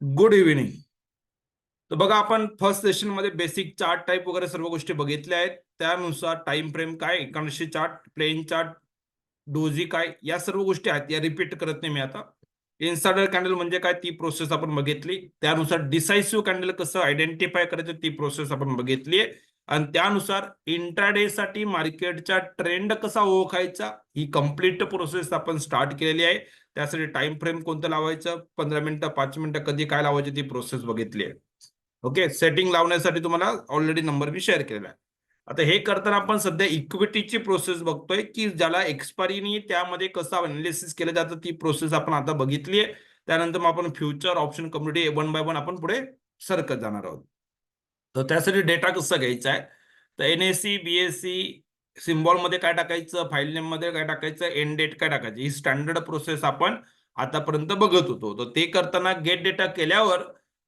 Good evening. तर बघा, आपण फर्स्ट सेशन मध्ये बेसिक चार्ट टाईप वगैरे सर्व गोष्टी बघितल्या आहेत. त्यानुसार टाइम फ्रेम काय, एकांशी चार्ट, प्लेन चार्ट, डोजी काय, या सर्व गोष्टी आहेत. या रिपीट करत नाही मी आता. इन्साइडर कॅन्डल म्हणजे काय, ती प्रोसेस आपण बघितली. त्यानुसार डिसायसिव्ह कॅन्डल कसं आयडेंटिफाय करायचं, ती प्रोसेस आपण बघितली. आणि त्यानुसार इंट्राडे साठी मार्केटचा ट्रेंड कसा ओळखायचा, ही कंप्लीट प्रोसेस आपण स्टार्ट केलेली आहे. त्यासाठी टाइम फ्रेम कोणतं लावायचं, 15 मिनिटं, 5 मिनिटं, कधी काय लावायची, ती प्रोसेस बघितली आहे. ओके, सेटिंग लावण्यासाठी तुम्हाला ऑलरेडी नंबर मी शेअर केलेला आहे. आता हे करताना आपण सध्या इक्विटीची प्रोसेस बघतोय, की ज्याला एक्सपायरीनी त्यामध्ये कसं अनालिसिस केलं जातं, ती प्रोसेस आपण आता बघितली आहे. त्यानंतर मग आपण फ्युचर ऑप्शन कम्युनिटी 1 बाय 1 आपण पुढे सरकत जाणार आहोत. तर त्यासाठी डेटा कसा घ्यायचा आहे, तर एनएससी बीएससी सिम्बॉल मध्ये काय टाकायचं, फाईल नेम मध्ये काय टाकायचं, एंड डेट काय टाकायचं, ही स्टँडर्ड प्रोसेस आपण आतापर्यंत बघत होतो. तर ते करताना गेट डेटा केल्यावर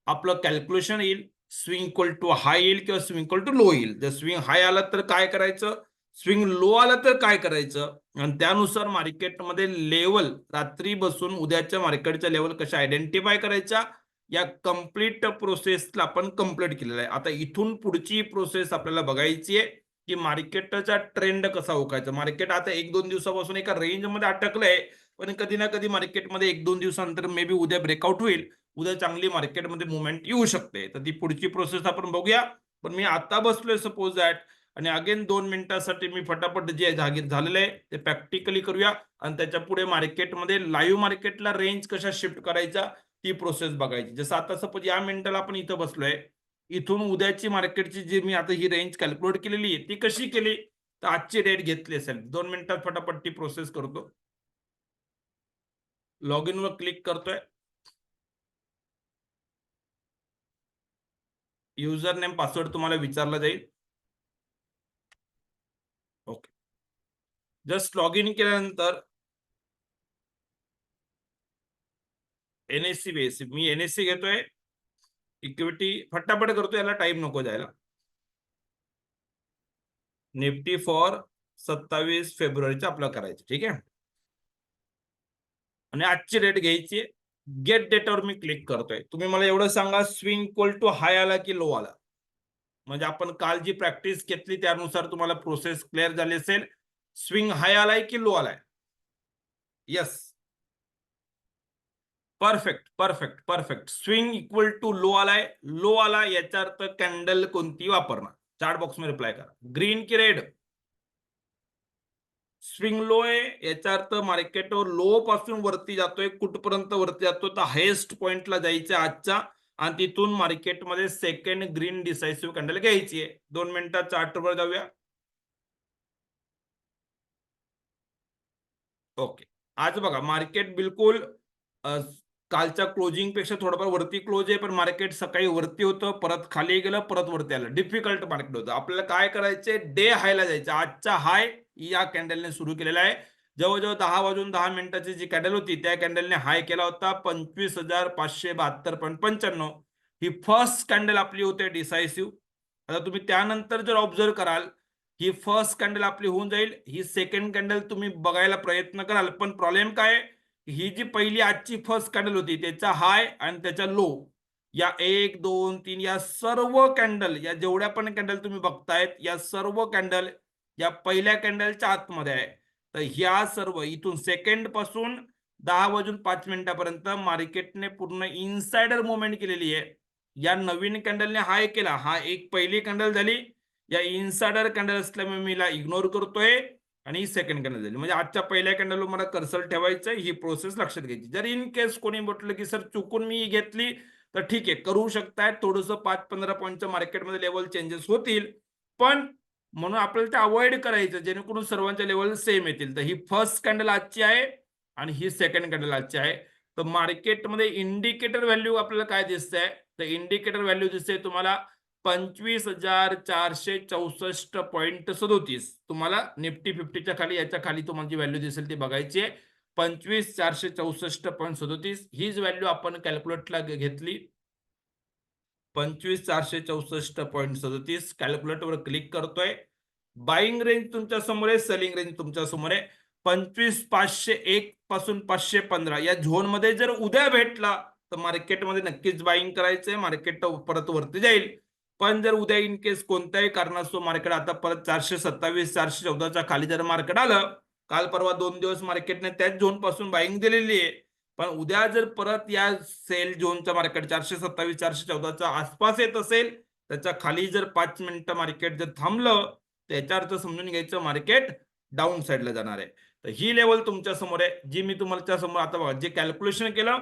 आपलं कॅल्क्युलेशन येईल. स्विंग इक्वल टू हाय येईल किंवा स्विंग इक्वल टू लो येईल. जर स्विंग हाय आला तर काय करायचं, स्विंग लो आला तर काय करायचं, आणि त्यानुसार मार्केटमध्ये लेवल रात्री बसून उद्याच्या मार्केटच्या लेवल कशा आयडेंटिफाय करायच्या, या कंप्लीट प्रोसेसला आपण कंप्लीट केलेलं आहे. आता इथून पुढची प्रोसेस आपल्याला बघायची आहे, की मार्केटचा ट्रेंड कसा ओळखायचा. मार्केट आता 1-2 दिवसापासून एका रेंजमध्ये अटकलंय, पण कधी ना कधी मार्केटमध्ये 1-2 दिवसानंतर मे बी उद्या ब्रेकआउट होईल. उद्या चांगली मार्केटमध्ये मुवमेंट येऊ शकते. तर ती पुढची प्रोसेस आपण बघूया. पण मी आता बसलोय सपोज दॅट, आणि अगेन 2 मिनिटासाठी मी फटाफट जे जागीर झालेलं आहे ते प्रॅक्टिकली करूया. आणि त्याच्या पुढे मार्केटमध्ये लाईव्ह मार्केटला रेंज कशा शिफ्ट करायचा, ती प्रोसेस बघायची. जसं आता सपोज या मिनिटाला आपण इथं बसलोय, इथून उद्याची मार्केटची जी मी आता ही रेंज कॅल्क्युलेट केलेली आहे, ती कशी केली, तर आजची डेट घेतली असेल. 2 मिनिटात फटाफट ती प्रोसेस करतो. लॉग इन वर क्लिक करतोय. युजर नेम पासवर्ड तुम्हाला विचारला जाईल. ओके, जस्ट लॉग इन केल्यानंतर एनएससी बेसिक, मी एनएससी घेतोय. इक्विटी फटाफट करतो, याला टाइम नको जायला. निफ्टी फॉर 27 फेब्रुवारीचं आपलं करायचं, ठीक आहे. आणि आजची डेट घ्यायची. गेट डेटावर मी क्लिक करतोय. तुम्ही मला एवढं सांगा, स्विंग इक्वल टू हाय आला की लो आला. म्हणजे आपण काल जी प्रॅक्टिस घेतली त्यानुसार तुम्हाला प्रोसेस क्लिअर झाली असेल. स्विंग हाय आलाय की लो आलाय. Yes, perfect perfect perfect. Swing equal to low आलाय, लो आला याचा अर्थ कॅन्डल कोणती वापरणार. चार्ट बॉक्स मध्ये रिप्लाय करा, ग्रीन की रेड. स्विंग लो आहे याचा अर्थ मार्केटवर लो पासून वरती जातोय. कुठपर्यंत वरती जातो, तर हायेस्ट पॉइंटला जायचं आजच्या, आणि तिथून मार्केटमध्ये सेकंड ग्रीन डिसायसिव्ह कॅन्डल घ्यायची आहे. 2 मिनिटात चार्टवर जाऊया. ओके, आज बघा मार्केट बिलकुल कालच्या क्लोजिंग पेक्षा थोडंफार वरती क्लोज आहे, पण मार्केट सकाळी वरती होतं, परत खाली गेलं, परत वरती आलं. डिफिकल्ट मार्केट होतं. आपल्याला काय करायचंय, डे हायला जायचं. आजचा हाय या कॅन्डलने सुरू केलेला आहे. जवळजवळ 10 वाजून 10 मिनिटाची जी कॅन्डल होती, त्या कॅन्डलने हाय केला होता 25,572.95. ही फर्स्ट कॅन्डल आपली होते डिसायसिव्ह. आता तुम्ही त्यानंतर जर ऑब्झर्व कराल, ही फर्स्ट कॅन्डल आपली होऊन जाईल. ही सेकंड कॅन्डल तुम्ही बघायला प्रयत्न कराल, पण प्रॉब्लेम काय आहे, ही जी पहिली आजची फर्स्ट कॅन्डल होती, त्याचा हाय आणि त्याचा लो, या 1 2 3 या सर्व कॅन्डल, या जेवढ्या पण कॅन्डल तुम्ही बघतायत, या सर्व कॅन्डल या पहिल्या कॅन्डलच्या आतमध्ये आहे. तर ह्या सर्व इथून सेकंड पासून 10 वाजून 5 मिनिटापर्यंत मार्केटने पूर्ण इनसाइडर मुवमेंट केलेली आहे. या नवीन कॅन्डलने हाय केला, हा एक पहिली कॅन्डल झाली. या इनसाइडर कॅन्डल असल्यामुळे मी इग्नोर करतोय, आणि ही सेकंड कॅन्डल झाली. म्हणजे आजच्या पहिल्या कॅन्डलवर मला कर्सर ठेवायचं, ही प्रोसेस लक्षात घ्यायची. जर इन केस कोणी म्हटलं की सर चुकून मी घेतली, तर ठीक आहे, करू शकताय. थोडंसं 5-15 पॉईंटच्या मार्केटमध्ये लेवल चेंजेस होतील, पण म्हणून आपल्याला ते अवॉइड करायचं, जेणेकरून सर्वांच्या लेवल सेम येतील. तर ही फर्स्ट कॅन्डल आजची आहे, आणि ही सेकंड कॅन्डल आजची आहे. तर मार्केटमध्ये इंडिकेटर व्हॅल्यू आपल्याला काय दिसतंय, तर इंडिकेटर व्हॅल्यू दिसते तुम्हाला 25,464.37. तुम्हाला निफ्टी 50च्या खाली, याच्या खाली तुम्हाला जी व्हॅल्यू दिसेल ती बघायची आहे. 25,464.37 हीच व्हॅल्यू आपण कॅल्क्युलेटला घेतली. 25,464.37 कॅल्क्युलेटरवर क्लिक करतोय. बाईंग रेंज तुमच्या समोर आहे, सेलिंग रेंज तुमच्या समोर आहे. 25,501 पासून 515 या झोन मध्ये जर उद्या भेटला, तर मार्केटमध्ये नक्कीच बाईंग करायचंय, मार्केट परत वरती जाईल. पण जर उद्या इन केस कोणत्याही कारणास्तव मार्केट आता परत 427 414च्या खाली जर मार्केट आलं, काल परवा 2 दिवस मार्केटने त्याच झोन पासून बाईंग दिलेली आहे, पण उद्या जर परत या सेल झोनचं मार्केट 427 414च्या आसपास येत असेल, त्याच्या खाली जर 5 मिनिटं मार्केट जर थांबलं, त्याचा अर्थ समजून घ्यायचं मार्केट डाऊन साईडला जाणार आहे. तर ही लेवल तुमच्या समोर आहे, जी मी तुमच्या समोर आता बघा जे कॅल्क्युलेशन केलं,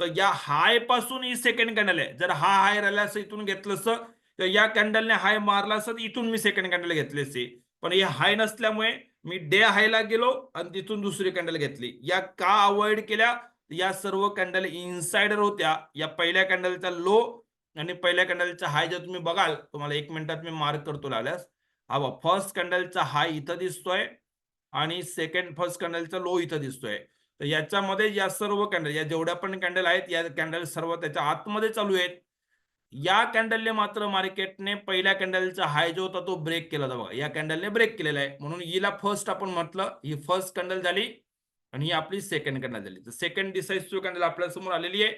तर या हाय पासून ही सेकंड कॅन्डल आहे. जर हा हाय राहिला असं इथून घेतलं असतं, तर या कॅन्डलने हाय मारला असता, इथून मी सेकंड कॅन्डल घेतली असती. पण हे हाय नसल्यामुळे मी डे हायला गेलो आणि तिथून दुसरी कॅन्डल घेतली. या का अवॉइड केल्या? या सर्व कॅन्डल इनसाइडर होत्या. या पहिल्या कॅन्डलचा लो आणि पहिल्या कॅन्डलचा हाय जर तुम्ही बघाल, तुम्हाला 1 मिनिटात मी मार्क करतो लागल्यास. हा बघा, फर्स्ट कॅन्डलचा हाय इथं दिसतोय आणि फर्स्ट कॅन्डलचा लो इथं दिसतोय. तर याच्यामध्ये या सर्व कॅन्डल, या जेवढ्या पण कॅन्डल आहेत, या कॅन्डल सर्व त्याच्या आतमध्ये चालू आहेत. या कॅन्डलने मात्र मार्केटने पहिल्या कॅन्डलचा हाय जो होता तो ब्रेक केला होता बघा. या कॅन्डलने ब्रेक केलेला आहे, म्हणून हिला फर्स्ट आपण म्हटलं. ही फर्स्ट कॅन्डल झाली आणि ही आपली सेकंड कॅन्डल झाली. तर सेकंड डिसाइसिव्ह कॅन्डल आपल्या समोर आलेली आहे.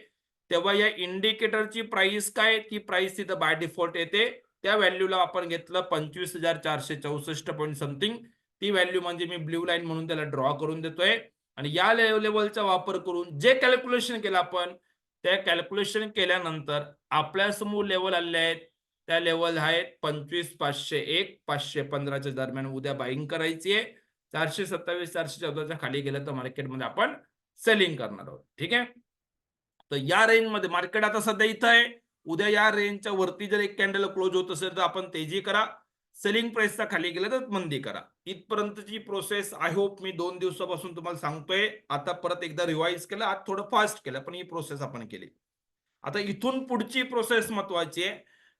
तेव्हा या इंडिकेटरची प्राइस काय, ती प्राइस तिथं बाय डिफॉल्ट येते. त्या व्हॅल्यूला आपण घेतलं 25,464 पॉईंट समथिंग. ती व्हॅल्यू म्हणजे मी ब्ल्यू लाईन म्हणून त्याला ड्रॉ करून देतोय. आणि या लेवलचा वापर करून जे कॅल्क्युलेशन केलं आपण, त्या कॅल्क्युलेशन केल्यानंतर आपल्या समोर लेवल आलेले आहेत. त्या लेवल आहेत 25,501 515च्या दरम्यान उद्या बाईंग करायची आहे. 427 414च्या खाली गेलं तर मार्केटमध्ये आपण सेलिंग करणार आहोत. ठीक आहे. तर या रेंजमध्ये मार्केट आता सध्या इथं आहे. उद्या या रेंजच्या वरती जर एक कॅन्डल क्लोज होत असेल तर आपण तेजी करा. सेलिंग प्राइसचा खाली गेलं तर मंदी करा. इथपर्यंतची प्रोसेस आय होप मी 2 दिवसापासून तुम्हाला सांगतोय. आता परत एकदा रिवाइज केलं, आज थोडं फास्ट केलं, पण ही प्रोसेस आपण केली. आता इथून पुढची प्रोसेस महत्वाची आहे,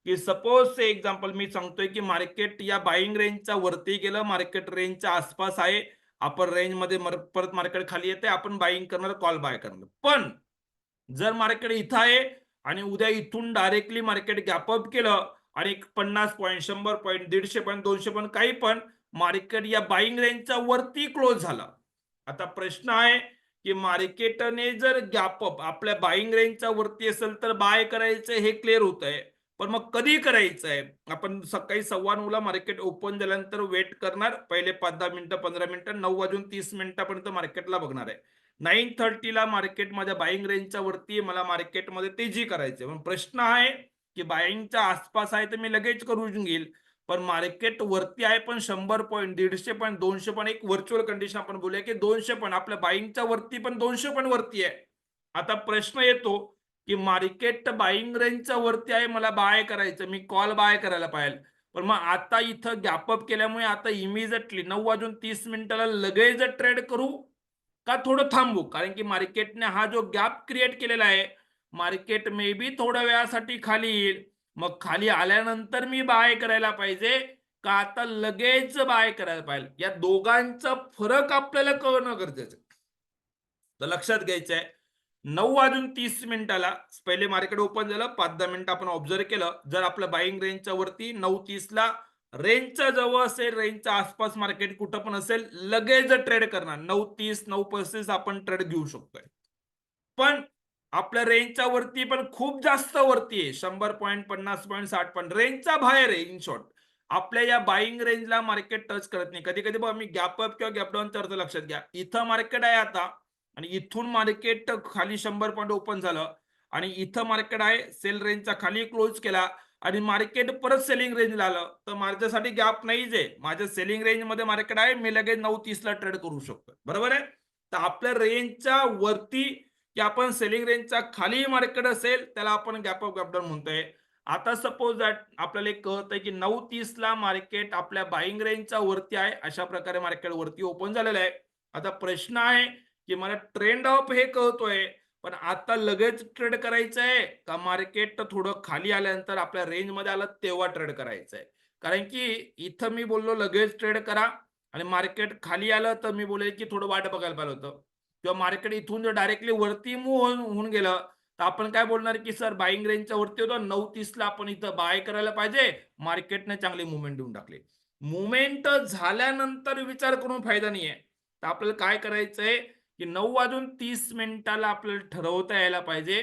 की सपोज एक्झाम्पल मी सांगतोय, की मार्केट या बाईंग रेंजच्या वरती गेलं, मार्केट रेंजच्या आसपास आहे. आपण रेंजमध्ये परत मार्केट खाली येते, आपण बाईंग करणार, कॉल बाय करणार. पण जर मार्केट इथं आहे आणि उद्या इथून डायरेक्टली मार्केट गॅप अप केलं आणि 50 पॉईंट 100 पॉईंट 150 पॉईंट 200 पॉईंट काही पण मार्केट या बाईंग रेंजच्या वरती क्लोज झाला. आता प्रश्न आहे, की मार्केटने जर गॅप अप आपल्या बाईंग रेंजच्या वरती असेल तर बाय करायचं हे क्लिअर होत आहे. पण मग कधी करायचंय? आपण सकाळी 9:15 मार्केट ओपन झाल्यानंतर वेट करणार. पहिले 5-10 मिनिटं 15 मिनिटं 9:30 पर्यंत मार्केटला बघणार आहे. 9:30ला मार्केट माझ्या बाईंग रेंजच्या वरती, मला मार्केटमध्ये तेजी करायची आहे. पण प्रश्न आहे, की बाईंगच्या आसपास आहे तर मी लगेच करून घेईल. पण मार्केट वरती आहे, पण 100 पॉईंट 150 पॉईंट 200 पण एक व्हर्च्युअल कंडिशन आपण बोलूया, की 200 पण आपल्या बाईंगच्या वरती, पण 200 पण वरती आहे. आता प्रश्न येतो, की मार्केट बाईंग रेंजच्या वरती आहे, मला बाय करायचं, मी कॉल बाय करायला पाहिजे. पण मग आता इथं गॅप अप केल्यामुळे आता इमिजिएटली 9:30 लगेच ट्रेड करू का थोडं थांबू? कारण की मार्केटने हा जो गॅप क्रिएट केलेला आहे, मार्केट मे बी थोड्या वेळासाठी खाली येईल. मग खाली आल्यानंतर मी बाय करायला पाहिजे का आता लगेच बाय करायला पाहिजे? या दोघांचा फरक आपल्याला कळणं गरजेचं आहे. तर लक्षात घ्यायचं आहे, 9:30 पहिले मार्केट ओपन झालं, 5-10 मिनिटं आपण ऑब्झर्व्ह केलं. जर आपलं बाईंग रेंजच्या वरती 9:30ला रेंजच्या जवळ असेल, रेंजच्या आसपास मार्केट कुठं पण असेल, लगेच ट्रेड करणार. 9:30 9:35 आपण ट्रेड घेऊ शकतोय. पण आपल्या रेंजच्या वरती पण खूप जास्त वरती आहे. 100 पॉईंट 50 पॉईंट 60 पॉईंट रेंजच्या बाहेर आहे. इन शॉर्ट आपल्या या बाईंग रेंजला मार्केट टच करत नाही. कधी कधी बघा मी गॅप अप किंवा गॅप डाऊनचा अर्थ लक्षात घ्या. इथं मार्केट आहे आता आणि इथून मार्केट खाली 100 पॉईंट ओपन झालं आणि इथं मार्केट आहे, सेल रेंजचा खाली क्लोज केला आणि मार्केट परत सेलिंग रेंजला आलं, तर माझ्यासाठी गॅप नाहीच आहे. माझ्या सेलिंग रेंजमध्ये मार्केट आहे, मी लगेच 9:30ला ट्रेड करू शकतो. बरोबर आहे. तर आपल्या रेंजच्या वरती, की आपण सेलिंग रेंजच्या खाली मार्केट असेल, त्याला आपण गॅप अप गॅप डाऊन म्हणतोय. आता सपोज दॅट आपल्याला एक कळतंय, की 9:30ला मार्केट आपल्या बाईंग रेंजच्या वरती आहे. अशा प्रकारे मार्केट वरती ओपन झालेलं आहे. आता प्रश्न आहे, की मला ट्रेंड ऑफ हे कळतोय, पण आता लगेच ट्रेड करायचं आहे का मार्केट थोडं खाली आल्यानंतर आपल्या रेंजमध्ये आलं तेव्हा ट्रेड करायचं आहे? कारण की इथं मी बोललो लगेच ट्रेड करा आणि मार्केट खाली आलं तर मी बोलेल, की थोडं वाट बघायला पाहिजे होतं. किंवा मार्केट इथून जर डायरेक्टली वरती मूव्ह होऊन गेलं, तर आपण काय बोलणार, की सर बाईंग रेंजच्या वरती होतो, 9:30ला आपण इथं बाय करायला पाहिजे. मार्केटने चांगली मूव्हमेंट देऊन टाकली. मूव्हमेंट झाल्यानंतर विचार करून फायदा नाहीये. तर आपल्याला काय करायचंय, की 9:30 आपल्याला ठरवता यायला पाहिजे,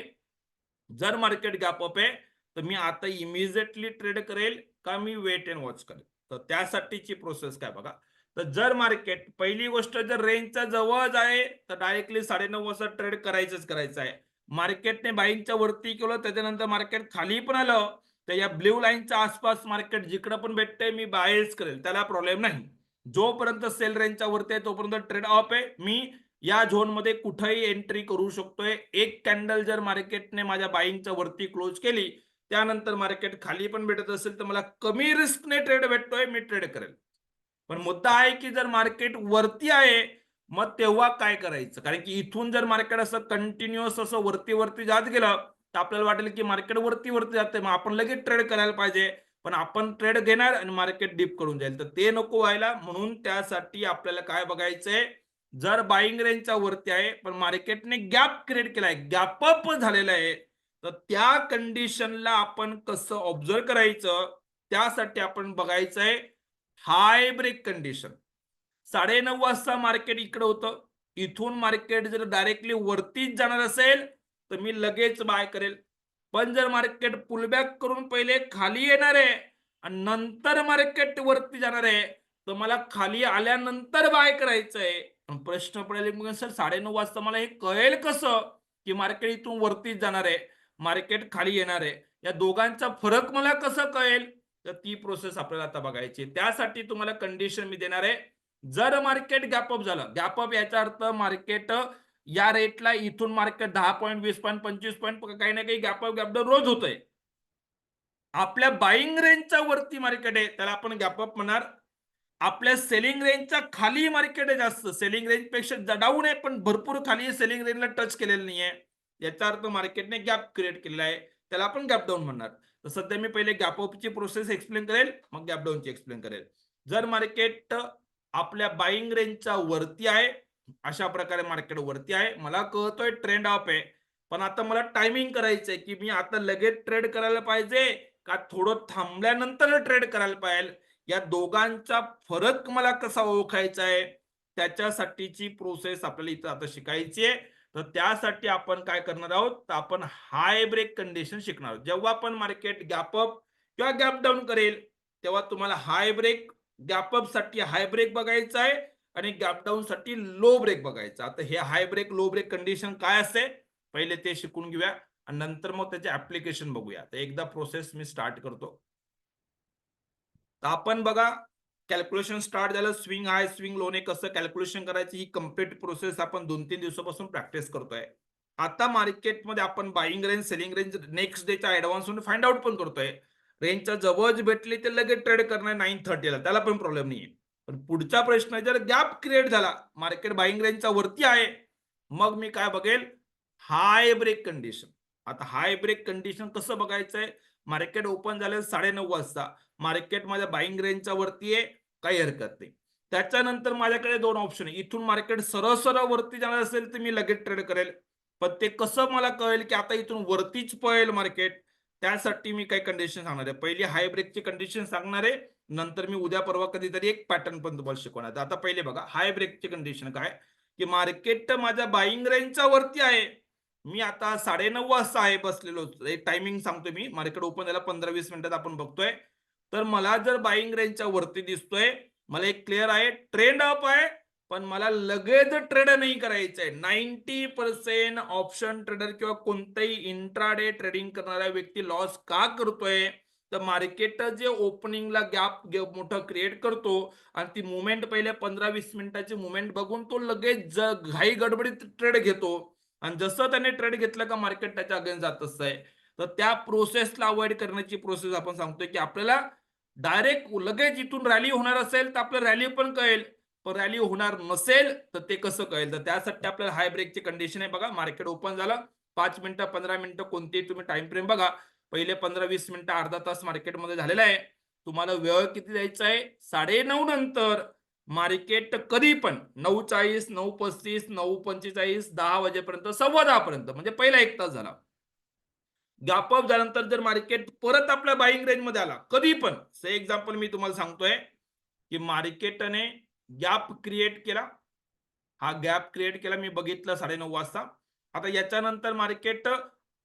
जर मार्केट गॅप अप आहे तर मी आता इमिजिएटली ट्रेड करेल का मी वेट अँड वॉच करेल. तर त्यासाठीची प्रोसेस काय बघा. तर जर मार्केट पहिली गोष्ट जर रेंजच्या जवळ आहे तर डायरेक्टली 9:30 वाजता ट्रेड करायचं आहे. मार्केटने बाईंगच्या वरती केलं त्याच्यानंतर मार्केट खाली पण आलं तर या ब्ल्यू लाईनच्या आसपास मार्केट जिकडे पण भेटते मी बायच करेल, त्याला प्रॉब्लेम नाही. जोपर्यंत सेल रेंजच्या वरती आहे तोपर्यंत ट्रेड ऑफ आहे. मी या झोनमध्ये कुठेही एंट्री करू शकतोय. एक कॅन्डल जर मार्केटने माझ्या बाईंगच्या वरती क्लोज केली त्यानंतर मार्केट खाली पण भेटत असेल तर मला कमी रिस्कने ट्रेड भेटतोय, मी ट्रेड करेल. पण मुद्दा आहे की जर मार्केट वरती आहे मग तेव्हा काय करायचं, कारण की इथून जर मार्केट असं कंटिन्युअस असं वरती वरती जात गेलं तर आपल्याला वाटेल की मार्केट वरती वरती जाते मग आपण लगेच ट्रेड करायला पाहिजे. पण आपण ट्रेड घेणार आणि मार्केट डीप करून जाईल तर ते नको व्हायला. म्हणून त्यासाठी आपल्याला काय बघायचंय, जर बाईंग रेंजच्या वरती आहे पण मार्केटने गॅप क्रिएट केलाय, गॅप अप झालेला आहे, तर त्या कंडिशनला आपण कसं ऑब्झर्व करायचं, त्यासाठी आपण बघायचंय हाय ब्रेक कंडिशन. 9:30 वाजता मार्केट इकडे होतं. इथून मार्केट जर डायरेक्टली वरतीच जाणार असेल तर मी लगेच बाय करेल. पण जर मार्केट पुलबॅक करून पहिले खाली येणार आहे आणि नंतर मार्केट वरती जाणार आहे तर मला खाली आल्यानंतर बाय करायचं आहे. प्रश्न पडेल मग सर 9:30 वाजता मला हे कळेल कसं की मार्केट इथून वरतीच जाणार आहे, मार्केट खाली येणार आहे, या दोघांचा फरक मला कसं कळेल. तर ती प्रोसेस आपल्याला आता बघायची. त्यासाठी तुम्हाला कंडिशन मी देणार आहे. जर मार्केट गॅप अप झालं, गॅप अप याचा अर्थ मार्केट या रेटला इथून मार्केट 10 पॉईंट 20 पॉईंट 25 पॉईंट काही ना काही गॅप अप गॅप डाऊन रोज होतंय. आपल्या बाईंग रेंजच्या वरती मार्केट आहे त्याला आपण गॅप अप म्हणणार. आपल्या सेलिंग रेंजच्या खाली मार्केट आहे, जास्त सेलिंग रेंज पेक्षा डाऊन आहे पण भरपूर खाली सेलिंग रेंजला टच केलेलं नाहीये, याचा अर्थ मार्केटने गॅप क्रिएट केलेला आहे, त्याला आपण गॅप डाऊन म्हणणार. तर सध्या मी पहिले गॅप अपची प्रोसेस एक्सप्लेन करेल मग गॅप डाऊनची एक्सप्लेन करेल. जर मार्केट आपल्या बाईंग रेंजच्या वरती आहे, अशा प्रकारे मार्केट वरती आहे, मला कळतोय ट्रेंड ऑफ आहे, पण आता मला टायमिंग करायचंय की मी आता लगेच ट्रेड करायला पाहिजे का थोडं थांबल्यानंतर ट्रेड करायला पाहिजे. या दोघांचा फरक मला कसा ओळखायचा आहे त्याच्यासाठीची प्रोसेस आपल्याला इथं आता शिकायची आहे. तर त्यासाठी आपण काय करणार आहोत, तर आपण हाय ब्रेक कंडिशन शिकणार आहोत. जेव्हा पण मार्केट गॅप अप किंवा गॅप डाऊन करेल तेव्हा तुम्हाला हाय ब्रेक, गॅप अप साठी हाय ब्रेक बघायचा आहे आणि गॅप डाऊन साठी लो ब्रेक बघायचा. आता हे हाय ब्रेक लो ब्रेक कंडिशन काय असते पहिले ते शिकून घेऊया आणि नंतर मग त्याचे ऍप्लिकेशन बघूया. तर एकदा प्रोसेस मी स्टार्ट करतो. तर आपण बघा कॅल्क्युलेशन स्टार्ट झालं. स्विंग हाय स्विंग लोने कसं कॅल्क्युलेशन करायची ही कंप्लीट प्रोसेस आपण 2-3 दिवसापासून प्रॅक्टिस करतोय. आता मार्केटमध्ये आपण buying range selling range next डेच्या ऍडव्हान्स म्हणून फाइंड आउट पण करतोय. रेंजच्या जवळ भेटली तर लगेच ट्रेड करणार 9:30 ला, त्याला पण प्रॉब्लेम नाहीये. पण पुढचा प्रश्न जर गॅप क्रिएट झाला, मार्केट बाईंग रेंजच्या वरती आहे, मग मी काय बघेल, हाय ब्रेक कंडिशन. आता हाय ब्रेक कंडिशन कसं बघायचंय, मार्केट ओपन झालं 9:30 वाजता, मार्केट माझ्या बाईंग रेंजच्या वरती आहे, काही हरकत नाही. त्याच्यानंतर माझ्याकडे दोन ऑप्शन आहे. इथून मार्केट सरळ सरळ वरती जाणार असेल तर मी लगेच ट्रेड करेल. पण ते कसं मला कळेल की आता इथून वरतीच पळेल मार्केट, त्यासाठी मी काही कंडिशन सांगणार आहे. पहिली हाय ब्रेकची कंडिशन सांगणार आहे, नंतर मी उद्या परवा कधीतरी एक पॅटर्न पण तुम्हाला शिकवणार आहे. आता पहिले बघा हाय ब्रेकची कंडिशन काय, की मार्केट माझ्या बाईंग रेंजच्या वरती आहे. मी आता 9:30 वाजता आहे बसलेलो. एक टायमिंग सांगतो मी, मार्केट ओपन झाला 15-20 मिनिटात आपण बघतोय. तर मला जर बाईंग रेंजच्या वरती दिसतोय, मला एक क्लिअर आहे ट्रेंड अप आहे, पण मला लगेच ट्रेड नाही करायचंय. 90% ऑप्शन ट्रेडर किंवा कोणताही इंट्राडे ट्रेडिंग करणारा व्यक्ती लॉस का करतोय, तर मार्केट जे ओपनिंगला गॅप मोठं क्रिएट करतो आणि ती मुवमेंट पहिले 15-20 मिनिटाची मुवमेंट बघून तो लगेच घाई गडबडीत ट्रेड घेतो आणि जसं त्याने ट्रेड घेतलं का मार्केट त्याच्या अगेन्स्ट जात असतंय. तर त्या प्रोसेसला अवॉइड करण्याची प्रोसेस आपण सांगतोय की आपल्याला डायरेक्ट लगेच इथून रॅली होणार असेल तर आपल्याला रॅली पण कळेल, पण रॅली होणार नसेल तर ते कसं कळेल. तर त्यासाठी आपल्याला हाय ब्रेकची कंडिशन आहे. बघा मार्केट ओपन झालं 5 मिनिटं 15 मिनिटं कोणतेही तुम्ही टाइम फ्रेम बघा, पहिले 15-20 मिनिटं अर्धा तास मार्केटमध्ये झालेला आहे. तुम्हाला वेळ किती द्यायचा आहे, 9:30 नंतर मार्केट कधी पण 9:40 9:35 9:45 10 वाजेपर्यंत 10:15 पर्यंत म्हणजे पहिला 1 तास झाला. गॅप अप झाल्यानंतर जर मार्केट परत आपल्या बाईंग रेंज मध्ये आला कधी पण, से एक्झाम्पल मी तुम्हाला सांगतोय की मार्केटने गॅप क्रिएट केला, हा गॅप क्रिएट केला मी बघितलं 9:30 वाजता. आता याच्यानंतर मार्केट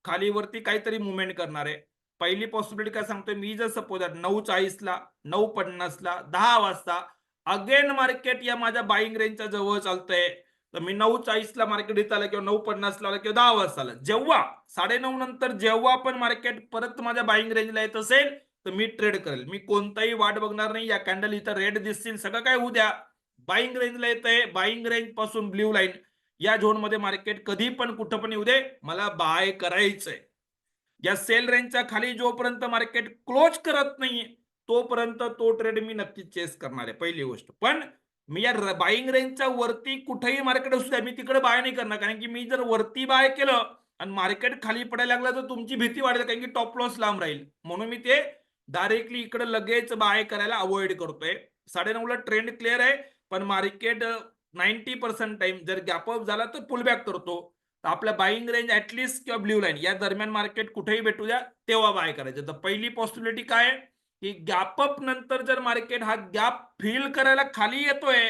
खालीवरती काहीतरी मुवमेंट करणार आहे. पहिली पॉसिबिलिटी काय सांगतोय मी, जर सपोज 9:40 ला, 9:50 ला, 10 वाजता अगेन मार्केट या माझ्या बाईंग रेंजच्या जवळ चालतंय, तर मी 9:40 ला मार्केट इथं आलं किंवा 9:50 ला आलं किंवा 10 वाजता आलं, जेव्हा 9:30 नंतर जेव्हा पण मार्केट परत माझ्या बाईंग रेंजला येत असेल तर मी ट्रेड करेल. मी कोणताही वाट बघणार नाही. या कॅन्डल इथं रेड दिसतील, सगळं काय होऊ द्या, बाईंग रेंजला येतंय, बाईंग रेंज पासून ब्ल्यू लाईन या झोन मध्ये मार्केट कधी पण कुठं पण येऊ दे, मला बाय करायचंय. या सेल रेंजच्या खाली जोपर्यंत मार्केट क्लोज करत नाहीये तोपर्यंत तो ट्रेड मी नक्कीच चेस करणार आहे, पहिली गोष्ट. पण मी या बाईंग रेंजच्या वरती कुठेही मार्केट असू द्या, मी तिकडे बाय नाही करणार. कारण की मी जर वरती बाय केलं आणि मार्केट खाली पडायला लागलं तर तुमची भीती वाढेल, कारण की टॉप लॉस लांब राहील. म्हणून मी ते डायरेक्टली इकडे लगेच बाय करायला अवॉइड करतोय. 9:30 ला ट्रेंड क्लिअर आहे, पण मार्केट 90% टाइम जर गॅप अप झाला तर पुल बॅक करतो. तर आपल्या बाईंग रेंज ऍटलीस्ट किंवा ब्ल्यू लाईन या दरम्यान मार्केट कुठेही भेटू द्या, तेव्हा बाय करायचं. तर पहिली पॉसिबिलिटी काय आहे की गॅप अप नंतर जर मार्केट हा गॅप फिल करायला खाली येतोय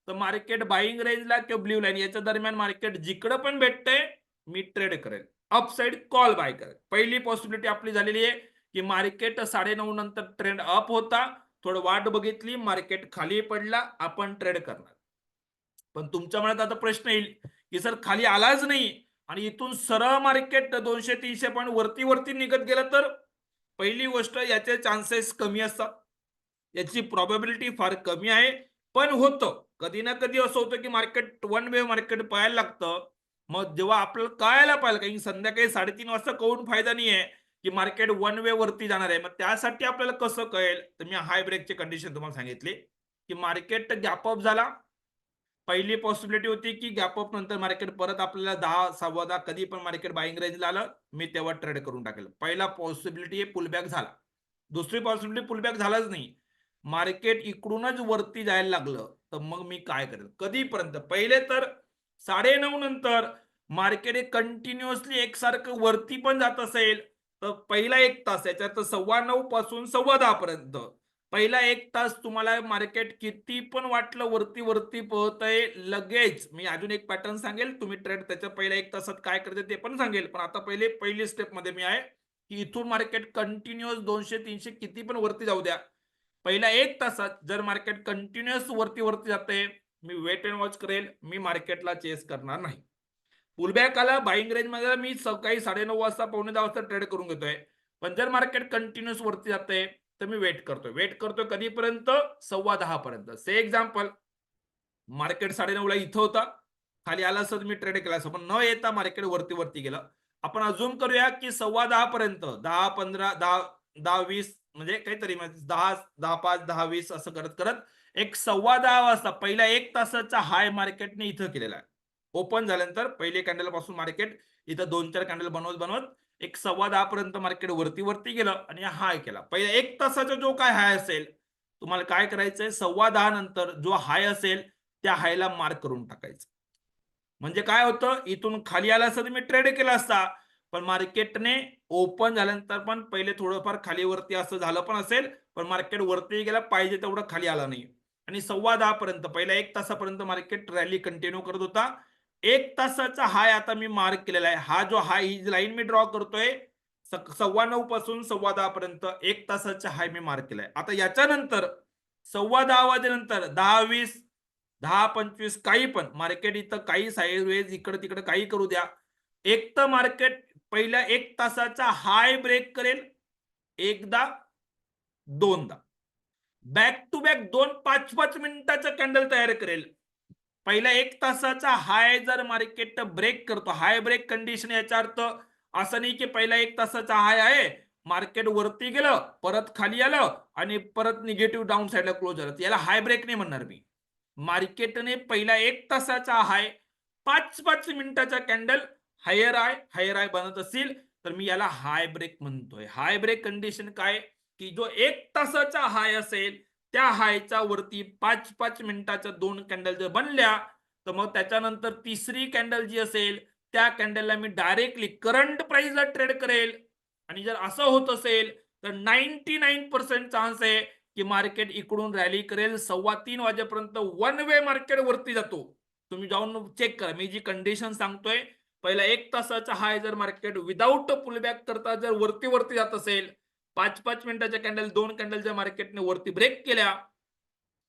तर मार्केट बाईंग रेंजला किंवा ब्ल्यू लाईन याच्या दरम्यान मार्केट जिकडं पण भेटतंय मी ट्रेड करेल, अपसाइड कॉल बाय करेल. पहिली पॉसिबिलिटी आपली झालेली आहे की मार्केट 9:30 नंतर ट्रेंड अप होता, थोडं वाट बघितली, मार्केट खाली पडला, आपण ट्रेड करणार. पण तुमच्या मनात आता प्रश्न येईल की सर खाली आलाच नाही आणि इथून सरळ मार्केट 200-300 पॉईंट वरती वरती निघत गेलं तर, पहिली गोष्ट याचे चान्सेस कमी असतात, याची प्रोबॅबिलिटी फार कमी आहे. पण होतं कधी ना कधी असं होतं की मार्केट वन वे मार्केट पळायला लागतं. मग जेव्हा आपल्याला कळायला पाहिजे काही संध्याकाळी 3:30 वाजता कळून फायदा नाहीये की मार्केट वन वे वरती जाणार आहे, मग त्यासाठी आपल्याला कसं कळेल, तर मी हाय ब्रेकची कंडिशन तुम्हाला सांगितली की मार्केट गॅप अप झाला. पहिली पॉसिबिलिटी होती की गॅप अप नंतर मार्केट परत आपल्याला 10, 10:15 कधी पण मार्केट बाईंग रेंजला आलं, मी तेव्हा ट्रेड करून टाकेल. पहिला पॉसिबिलिटी आहे पुलबॅक झाला. दुसरी पॉसिबिलिटी पुलबॅक झालाच नाही, मार्केट इकडूनच वरती जायला लागलं, तर मग मी काय करेल कधीपर्यंत. पहिले तर 9:30 नंतर मार्केट हे कंटिन्युअसली एकसारखं वरती पण जात असेल तर पहिला 1 तास, याच्यात 9:15 पासून 10:15 पर्यंत पहिला 1 तास तुम्हाला मार्केट किती पण वाटलं वरती वरती पळतंय, लगेच मी अजून एक पॅटर्न सांगेल, तुम्ही ट्रेड त्याच्या पहिल्या 1 तासात काय करते ते पण सांगेल. पण आता पहिली स्टेप मध्ये मी आहे की इथून मार्केट कंटिन्युअस 200-300 किती पण वरती जाऊ द्या, पहिल्या 1 तासात जर मार्केट कंटिन्युअस वरती वरती जाते, मी वेट अँड वॉच करेल, मी मार्केटला चेस करणार नाही. पुलबॅक आला बाईंग रेंज मध्ये मी सकाळी 9:30 वाजता 9:45 वाजता ट्रेड करून घेतोय. पण जर मार्केट कंटिन्युअस वरती जाते तर मी वेट करतोय कधीपर्यंत, 10:15 पर्यंत. से एक्झाम्पल, मार्केट 9:30 ला इथं होता, खाली आला असं मी ट्रेड केला असं, पण न येता मार्केट वरती वरती गेलं. आपण अजून करूया की 10:15 पर्यंत 10, 15, 10, 10, 20 म्हणजे काहीतरी 10, 10, 5, 10, 20 असं करत करत एक 10:15 वाजता पहिल्या 1 तासाचा हाय मार्केटने इथं केलेला आहे. ओपन झाल्यानंतर पहिले कॅन्डल पासून मार्केट इथं 2-4 कॅन्डल बनवत बनवत एक 10:15 पर्यंत मार्केट वरती वरती गेलं आणि हाय केला. पहिल्या 1 तासाचा जो काय हाय असेल, तुम्हाला काय करायचंय 10:15 नंतर जो हाय असेल त्या हायला मार्क करून टाकायचं. म्हणजे काय होतं, इथून खाली आला असता तर मी ट्रेड केला असता, पण मार्केटने ओपन झाल्यानंतर पण पहिले थोडंफार खाली वरती असं झालं पण असेल, पण मार्केट वरती गेला, पाहिजे तेवढं खाली आला नाही. आणि 10:15 पर्यंत पहिल्या 1 तासापर्यंत मार्केट रॅली कंटिन्यू करत होता. 1 तासाचा हाय आता मी मार्क केलेला आहे. हा जो हाय, ही लाईन मी ड्रॉ करतोय 9:15 पासून 10:15 पर्यंत 1 तासाचा हाय मी मार्क केलाय. आता याच्यानंतर 10:15 वाजेनंतर 10:20, 10:25 काही पण मार्केट इथं काही साइडवेज इकडं तिकडं काही करू द्या, एक तर मार्केट पहिल्या 1 तासाचा हाय ब्रेक करेल, एकदा, दोनदा, बॅक टू बॅक 2 5-5 मिनिटाचा कॅन्डल तयार करेल. पहिल्या 1 तासाचा हाय जर मार्केट ब्रेक करतो, हाय ब्रेक कंडिशन, याचा अर्थ असं नाही की पहिला 1 तासाचा हाय आहे, मार्केट वरती गेलं, परत खाली आलं आणि परत निगेटिव्ह डाऊन साईडला क्लोज झालं, याला हाय ब्रेक नाही म्हणणार मी. मार्केटने पहिला 1 तासाचा हाय 5-5 मिनिटाचा कॅन्डल हायर हाय बनत असेल तर मी याला हाय ब्रेक म्हणतोय. हाय ब्रेक कंडिशन काय, की जो 1 तासाचा हाय असेल त्या हायच्या वरती 5-5 मिनिटाच्या 2 कॅन्डल जर बनल्या, तर मग त्याच्यानंतर तिसरी कॅन्डल जी असेल त्या कॅन्डलला मी डायरेक्टली करंट प्राइसला ट्रेड करेल. आणि जर असं होत असेल तर 99% चान्स आहे की मार्केट इकडून रॅली करेल, 3:15 वाजेपर्यंत वन वे मार्केट वरती जातो. तुम्ही जाऊन चेक करा, मी जी कंडिशन सांगतोय पहिला 1 तासाचा हाय जर मार्केट विदाऊट पुलबॅक करता जर वरती वरती जात असेल, 5-5 मिनिटाच्या कॅन्डल 2 कॅन्डलच्या मार्केटने वरती ब्रेक केल्या,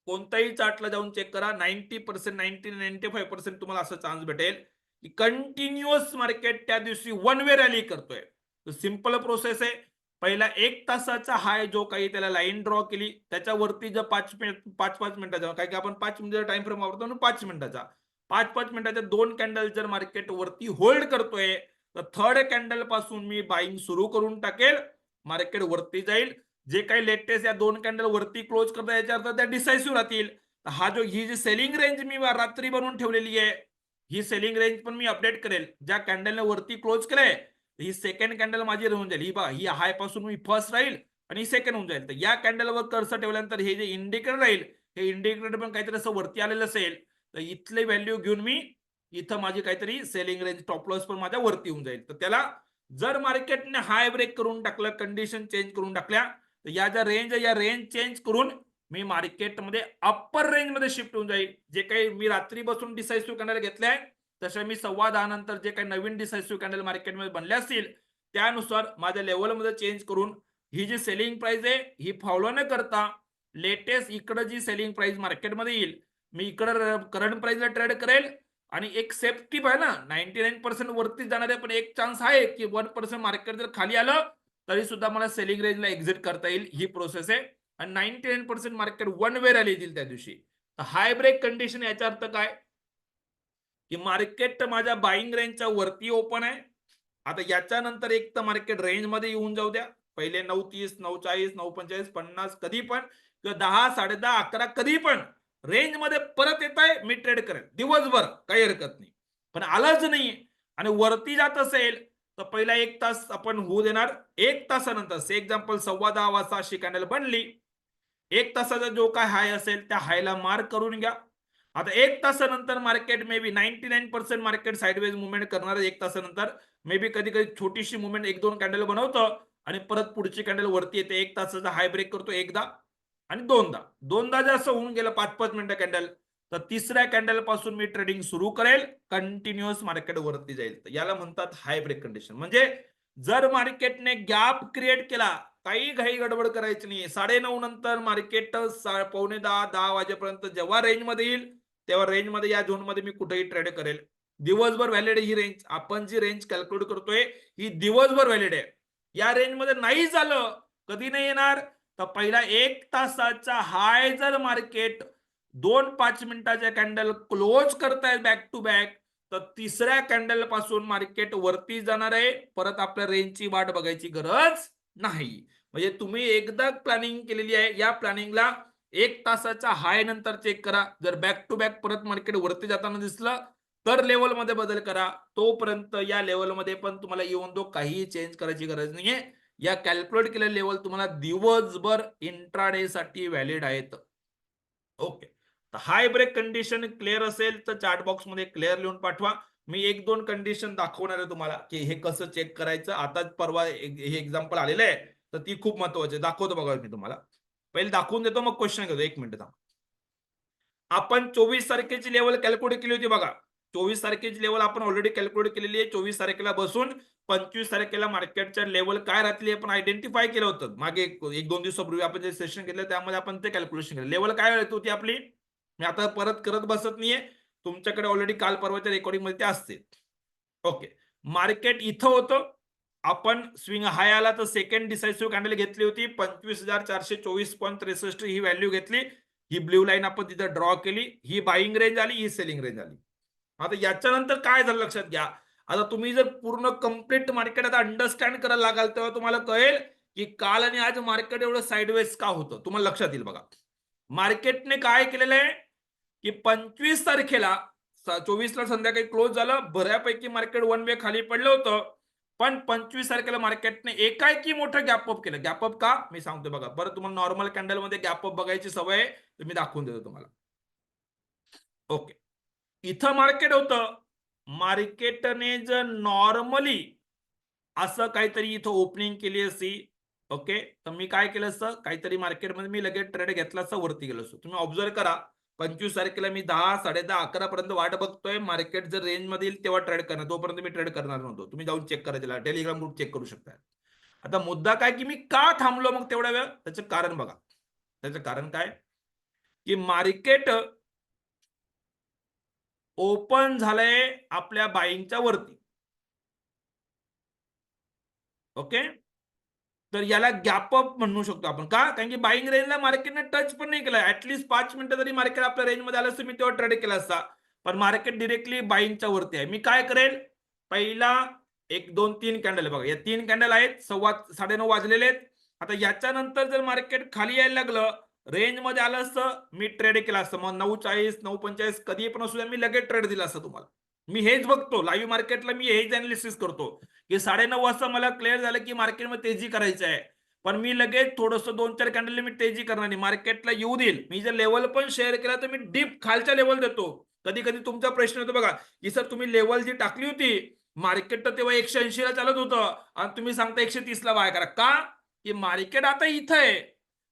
कोणत्याही चार्टला जाऊन चेक करा, 90% 90-95% तुम्हाला असा चान्स भेटेल की कंटिन्युअस मार्केट त्या दिवशी वन वे रॅली करतोय. तर सिंपल प्रोसेस आहे. पहिला 1 तासाचा हाय जो काही त्याला लाईन ड्रॉ केली, त्याच्यावरती जर 5-5 मिनिटाचा, काय की आपण 5 मिनिटाचा टाइम फ्रेम वापरतो ना, 5 मिनिटाचा, 5-5 मिनिटाच्या 2 कॅन्डल जर मार्केट वरती होल्ड करतोय, तर थर्ड कॅन्डल पासून मी बाईंग सुरू करून टाकेल. मार्केट वरती जाईल. जे काही लेटेस्ट या 2 कॅन्डल वरती क्लोज करता याच्या अर्थ त्या डिसायसिव्ह राहतील. हा ही जी सेलिंग रेंज मी रात्री बनवून ठेवलेली आहे, ही सेलिंग रेंज पण मी अपडेट करेल. ज्या कॅन्डलने वरती क्लोज केलंय, ही सेकंड कॅन्डल माझी राहून जाईल. ही बघा, ही हाय पासून मी फर्स्ट राहील आणि सेकंड होऊन जाईल. तर या कॅन्डलवर कर्सर ठेवल्यानंतर हे जे इंडिकेटर राहील, हे इंडिकेटर पण काहीतरी असं वरती आलेलं असेल, तर इथले व्हॅल्यू घेऊन मी इथं माझी काहीतरी सेलिंग रेंज टॉप लॉस पण माझ्या वरती येऊन जाईल. तर त्याला जर मार्केटने हाय ब्रेक करून टाकलं, कंडिशन चेंज करून टाकल्या, तर या ज्या रेंज आहे, या रेंज चेंज करून मी मार्केटमध्ये अप्पर रेंज मध्ये शिफ्ट होऊन जाईल. जे काही मी रात्री बसून डिसायसिव्ह कॅन्डल घेतल्या तशा मी 10:15 नंतर जे काही नवीन डिसायसिव्ह कॅन्डल मार्केटमध्ये बनले असतील, त्यानुसार माझ्या लेवलमध्ये चेंज करून ही जी सेलिंग प्राइस आहे ही फॉलो न करता लेटेस्ट इकडं जी सेलिंग प्राइस मार्केटमध्ये येईल, मी इकडं करंट प्राइसला ट्रेड करेल. आणि एक सेफ्टी पाहिजे ना, 99% वरतीच जाणार आहे, पण एक चान्स आहे की 1% मार्केट जर खाली आलं तरी सुद्धा मला सेलिंग रेंजला एक्झिट करता येईल. ही प्रोसेस आहे. आणि 99% मार्केट वन वे रॅली देईल त्या दिवशी. हाय ब्रेक कंडिशन याचा अर्थ काय, की मार्केट माझ्या बाईंग रेंजच्या वरती ओपन आहे. आता याच्यानंतर एक तर मार्केट रेंजमध्ये येऊन जाऊ द्या. पहिले 9:30, 9:40, 9:45, 50 कधी पण, किंवा 10, 10:30, 11 कधी पण रेंजमध्ये परत येत आहे, मी ट्रेड करेन दिवसभर, काही हरकत नाही. पण आलंच नाही आणि वरती जात असेल, तर पहिला 1 तास आपण होऊ देणार. 1 तासानंतर से एक्झाम्पल 10:15 वाजता अशी कॅन्डल बनली. 1 तासाचा जो काय हाय असेल त्या हायला मार्क करून घ्या. आता 1 तासानंतर market may be 99% market sideways movement करणार आहे. 1 तासानंतर मे बी कधी-कधी छोटीशी मूव्हमेंट 1-2 कॅन्डल बनवतं आणि परत पुढची कॅन्डल वरती येते. 1 तासाचा हाय ब्रेक करतो एकदा आणि दोनदा. दोनदा जर असं होऊन गेलं 5-5 मिनिटं कॅन्डल, तर तिसऱ्या कॅन्डल पासून मी ट्रेडिंग सुरू करेल. कंटिन्युअस मार्केट वरती जाईल. तर याला म्हणतात हाय ब्रेक कंडिशन. म्हणजे जर मार्केटने गॅप क्रिएट केला, काही घाई गडबड करायची नाही. 9:30 नंतर मार्केट 9:45, 10 वाजेपर्यंत जेव्हा रेंजमध्ये येईल, तेव्हा रेंजमध्ये या झोनमध्ये मी कुठेही ट्रेड करेल. दिवसभर व्हॅलिड ही रेंज. आपण जी रेंज कॅल्क्युलेट करतोय ही दिवसभर व्हॅलिड आहे. या रेंजमध्ये नाही झालं, कधी नाही येणार, तर पहिला 1 तासाचा हाय जर मार्केट 2-5 मिनिटाच्या कॅन्डल क्लोज करताय बॅक टू बॅक, तर तिसऱ्या कॅन्डल पासून मार्केट वरती जाणार आहे. परत आपल्या रेंजची वाट बघायची गरज नाही. म्हणजे तुम्ही एकदा प्लॅनिंग केलेली आहे, या प्लॅनिंगला 1 तासाचा हाय नंतर चेक करा. जर बॅक टू बॅक परत मार्केट वरती जाताना दिसलं, तर लेवलमध्ये बदल करा. तोपर्यंत या लेवलमध्ये पण तुम्हाला येऊन तो काहीही चेंज करायची गरज नाहीये. या कॅल्क्युलेट केलेल्या लेवल तुम्हाला दिवसभर इंट्राडे साठी व्हॅलिड आहेत. ओके. तर हाय ब्रेक कंडिशन क्लिअर असेल तर चॅट बॉक्समध्ये क्लिअर लिहून पाठवा. मी 1-2 कंडिशन दाखवणार आहे तुम्हाला, की हे कसं चेक करायचं. आताच परवा हे एक्झाम्पल आलेलं आहे, तर ती खूप महत्वाची आहे. दाखवतो बघा मी तुम्हाला. पहिले दाखवून देतो, मग क्वेश्चन घेतो. 1 मिनिट थांबा. आपण 24 तारखेची लेवल कॅल्क्युलेट केली होती बघा. 24 तारखेची लेवल आपण ऑलरेडी कॅल्क्युलेट केलेली आहे. 24 तारखेला बसून 25 तारखेला मार्केटच्या लेवल काय राहतील हे आपण आयडेंटिफाय केलं होतं. मागे 1-2 दिवसापूर्वी आपण जे सेशन घेतलं त्यामध्ये आपण ते कॅल्क्युलेशन केलं. लेवल काय येत होती आपली? मी आता परत करत बसत नाहीये. तुमच्याकडे ऑलरेडी काल परवाच्या रेकॉर्डिंगमध्ये ते असते. ओके. मार्केट इथं होतं. आपण स्विंग हाय आला तर सेकंड डिसायसिव्ह कॅन्डल घेतली होती. 25,424.63 ही व्हॅल्यू घेतली. ही ब्ल्यू लाईन आपण तिथं ड्रॉ केली. ही बाईंग रेंज आली, ही सेलिंग रेंज आली. आता याच्यानंतर काय झालं लक्षात घ्या. आता तुम्ही जर पूर्ण कंप्लीट मार्केट आता अंडरस्टँड करायला लागाल, तेव्हा तुम्हाला कळेल की काल आणि आज मार्केट एवढं साइडवेज का होतं. तुम्हाला लक्षात येईल बघा. मार्केटने काय केलेलं आहे, की 25 तारखेला 24ला संध्याकाळी क्लोज झालं. बऱ्यापैकी मार्केट वन वे खाली पडलं होतं. पण 25 तारखेला मार्केटने एकाएकी मोठं गॅप अप केलं. गॅप अप का? मी सांगतो बघा. बरं, तुम्हाला नॉर्मल कॅन्डलमध्ये गॅप अप बघायची सवय आहे, तर मी दाखवून देतो तुम्हाला. ओके. इथं मार्केट होतं. मार्केटने जर नॉर्मली असं काहीतरी इथं ओपनिंग केली असती, ओके, तर मी काय केलं असतं, काहीतरी मार्केटमध्ये मी लगेच ट्रेड घेतला असता, वरती गेलो असतो. तुम्ही ऑब्झर्व्ह करा 25 तारखेला मी 10, 10:30, 11 पर्यंत वाट बघतोय. मार्केट जर रेंज मध्ये येईल तेव्हा ट्रेड करणार, तोपर्यंत मी ट्रेड करणार नव्हतो. तुम्ही जाऊन चेक करा, त्याला टेलिग्राम ग्रुप चेक करू शकता. आता मुद्दा काय की मी का थांबलो मग तेवढा वेळ, त्याचं कारण बघा. त्याचं कारण काय की मार्केट ओपन झालंय आपल्या बाईंगच्या वरती. ओके, तर याला गॅप अप म्हणू शकतो आपण. का? कारण की बाईंग रेंजला मार्केटने टच पण नाही केला. ऍटलीस्ट 5 मिनिटं जरी मार्केट आपल्या रेंजमध्ये आलं असतं, मी तेव्हा ट्रेड केला असता. पण मार्केट डिरेक्टली बाईंगच्या वरती आहे. मी काय करेल, पहिला 1, 2, 3 कॅन्डल आहे बघा. या 3 कॅन्डल आहेत, 9:15 वाजलेले आहेत. आता याच्यानंतर जर मार्केट खाली यायला लागलं, रेंज मध्ये आलं असतं, मी ट्रेड केला असतं. मग 9:40, 9:45 कधी पण असू द्या, मी लगेच ट्रेड दिला असतं तुम्हाला. मी हेच बघतो लाईव्ह मार्केटला, मी हेच अनालिसिस करतो की 9:30 वाजता मला क्लिअर झालं की मार्केटमध्ये तेजी करायची आहे. पण मी लगेच थोडंसं 2-4 कॅन्डल मी तेजी करणार नाही, मार्केटला येऊ देईल. मी जर लेवल पण शेअर केला तर मी डीप खालच्या लेवल देतो. कधी कधी तुमचा प्रश्न येतो बघा की सर तुम्ही लेवल जी टाकली होती, मार्केट तर तेव्हा 180 ला चालत होतं आणि तुम्ही सांगता 130 ला बाय करा. का? की मार्केट आता इथं आहे.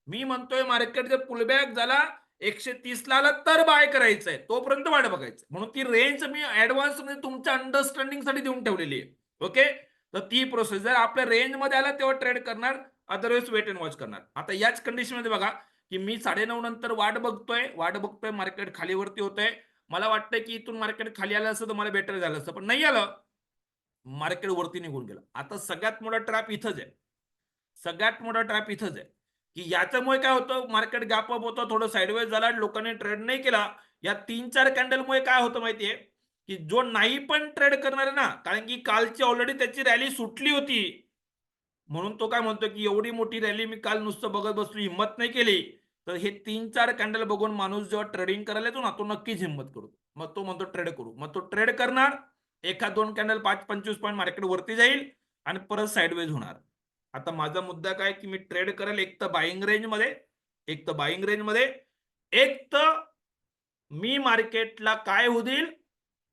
मी म्हणतोय मार्केट जर पुलबॅक झाला 130 ला आला तर बाय करायचंय, तोपर्यंत वाट बघायचं. म्हणून ती रेंज मी ऍडव्हान्स मध्ये तुमच्या अंडरस्टँडिंग साठी देऊन ठेवलेली आहे. ओके, तर ती प्रोसेस जर आपल्या रेंज मध्ये आला तेव्हा ट्रेड करणार, अदरवाइज वेट अँड वॉच करणार. आता याच कंडिशन मध्ये बघा की मी 9:30 नंतर वाट बघतोय मार्केट खालीवरती होतंय. मला वाटतंय की इथून मार्केट खाली आलं असतं तर मला बेटर झालं असतं, पण नाही आलं. मार्केट वरती निघून गेलं. आता सगळ्यात मोठा ट्रॅप इथंच आहे. सगळ्यात मोठा ट्रॅप इथंच आहे की याच्यामुळे काय होतं, मार्केट गॅप अप होतं, थोडं साईडवेज झाला, लोकांनी ट्रेड नाही केला. या 3-4 कॅन्डलमुळे काय होतं माहितीये की जो नाही पण ट्रेड करणार आहे ना, कारण की कालची ऑलरेडी त्याची रॅली सुटली होती, म्हणून तो काय म्हणतो की एवढी मोठी रॅली मी काल नुसतं बघत बसलो, हिंमत नाही केली. तर हे 3-4 कॅन्डल बघून माणूस जेव्हा ट्रेडिंग करायला येतो ना, तो नक्कीच हिंमत करतो. मग तो म्हणतो ट्रेड करू, मग तो ट्रेड करणार. एखाद 2 कॅन्डल 5-25 पॉईंट मार्केट वरती जाईल आणि परत साईडवेज होणार. आता माझा मुद्दा काय की मी ट्रेड करेल एक तर बाईंग रेंज मध्ये, एक तर मी मार्केटला काय होऊ देईल,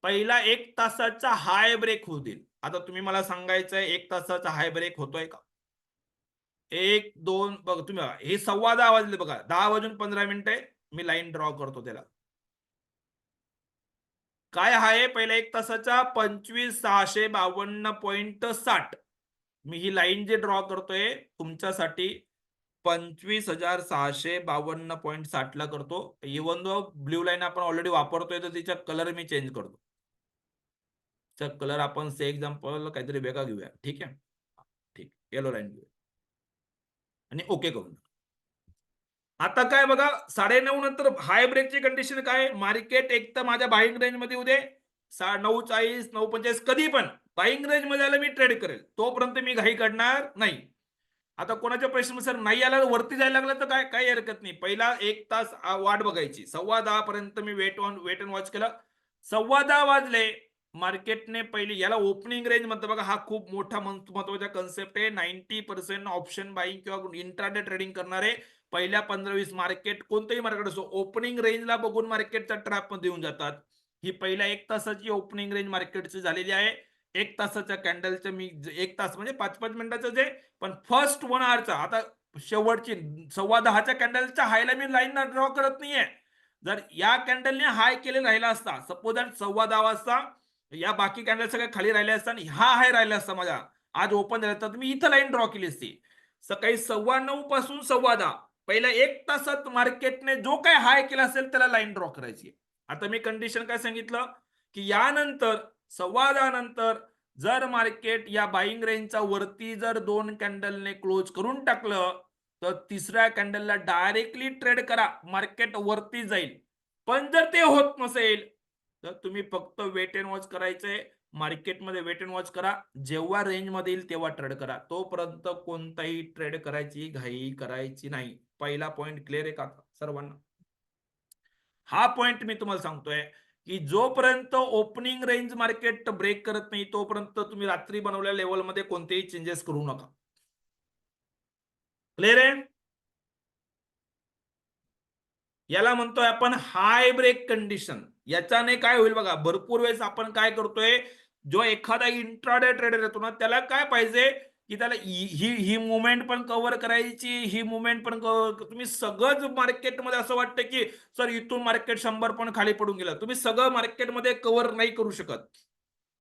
पहिला 1 तासाचा हाय ब्रेक होऊ देईल. आता तुम्ही मला सांगायचंय 1 तासाचा हाय ब्रेक होतोय का? 1, 2 बघा तुम्ही बघा, हे 10:15 वाजले बघा, 10:15 मी लाईन ड्रॉ करतो त्याला. काय आहे पहिला 1 तासाचा 25,652.60. मी ही लाईन जे ड्रॉ करतोय तुमच्यासाठी 25,652.60 ला करतो. इव्हन दो ब्ल्यू लाईन आपण ऑलरेडी वापरतोय तर तिचा कलर मी चेंज करतो. कलर आपण से एक्झाम्पल काहीतरी वेगळा घेऊया. ठीक आहे, ठीक, येलो लाईन घेऊया आणि ओके करून. आता काय बघा 9:30 नंतर हाय ब्रेकची कंडिशन काय, मार्केट एक तर माझ्या बाईंग रेंज मध्ये येऊ दे, 9:40, 9:45 कधी पण बाईंग रेंज मध्ये आलं मी ट्रेड करेल, तोपर्यंत मी घाई करणार नाही. आता कोणाच्या प्रश्न सर नाही आला वरती जायला लागलं तर काय, काही हरकत नाही. पहिला 1 तास वाट बघायची, 10:15 पर्यंत मी वेट अँड वॉच केलं. 10:15 वाजले, मार्केटने पहिली याला ओपनिंग रेंज म्हणतो बघा. हा खूप मोठा महत्वाचा कन्सेप्ट आहे. 90% ऑप्शन बाईंग किंवा इंट्राडे ट्रेडिंग करणारे पहिल्या 15-20 मार्केट कोणतंही मार्केट असो ओपनिंग रेंजला बघून मार्केटच्या ट्रॅप मध्ये येऊन जातात. ही पहिल्या 1 तासाची ओपनिंग रेंज मार्केटची झालेली आहे. 1 तासाच्या कॅन्डलचं मी 1 तास म्हणजे 5-5 मिनिटाचं जे, पण फर्स्ट 1 आवरचा आता शेवटची 10:15च्या कॅन्डलच्या हायला मी लाईन ड्रॉ करत नाहीये. जर या कॅन्डलने हाय केले राहिला असता, सपोज 10:15 वाजता या बाकी कॅन्डल सगळ्या खाली राहिल्या असता आणि हा हाय राहिला असता माझा आज ओपन झाला, तर मी इथं लाईन ड्रॉ केली असती. सकाळी 9:15 पासून 10:15 पहिल्या 1 तासात मार्केटने जो काय हाय केला असेल त्याला लाईन ड्रॉ करायची. आता मी कंडिशन काय सांगितलं की यानंतर 10:15 नंतर जर मार्केट या बाईंग रेंजच्या वरती जर 2 कॅन्डलने क्लोज करून टाकलं तर तिसऱ्या कॅन्डलला डायरेक्टली ट्रेड करा, मार्केट वरती जाईल. पण जर ते होत नसेल तर तुम्ही फक्त वेट अँड वॉच करायचंय. मार्केटमध्ये वेट अँड वॉच करा, जेव्हा रेंज मध्ये येईल तेव्हा ट्रेड करा. तोपर्यंत कोणताही ट्रेड करायची घाई करायची नाही. पहिला पॉइंट क्लिअर आहे का सर्वांना? हा पॉइंट मी तुम्हाला सांगतोय की जोपर्यंत ओपनिंग रेंज मार्केट ब्रेक करत नाही तोपर्यंत तुम्ही रात्री बनवलेल्या लेवलमध्ये कोणतेही चेंजेस करू नका. क्लिअर आहे? याला म्हणतोय आपण हाय ब्रेक कंडिशन. याच्याने काय होईल बघा, भरपूर वेळेस आपण काय करतोय, जो एखादा इंट्राडे ट्रेडर येतो ना त्याला काय पाहिजे की त्याला ही ही मुवमेंट पण कव्हर करायची, ही मुवमेंट पण तुम्ही सगळंच मार्केटमध्ये असं वाटतं की सर इथून मार्केट 100 पण खाली पडून गेलं. तुम्ही सगळं मार्केटमध्ये कव्हर नाही करू शकत.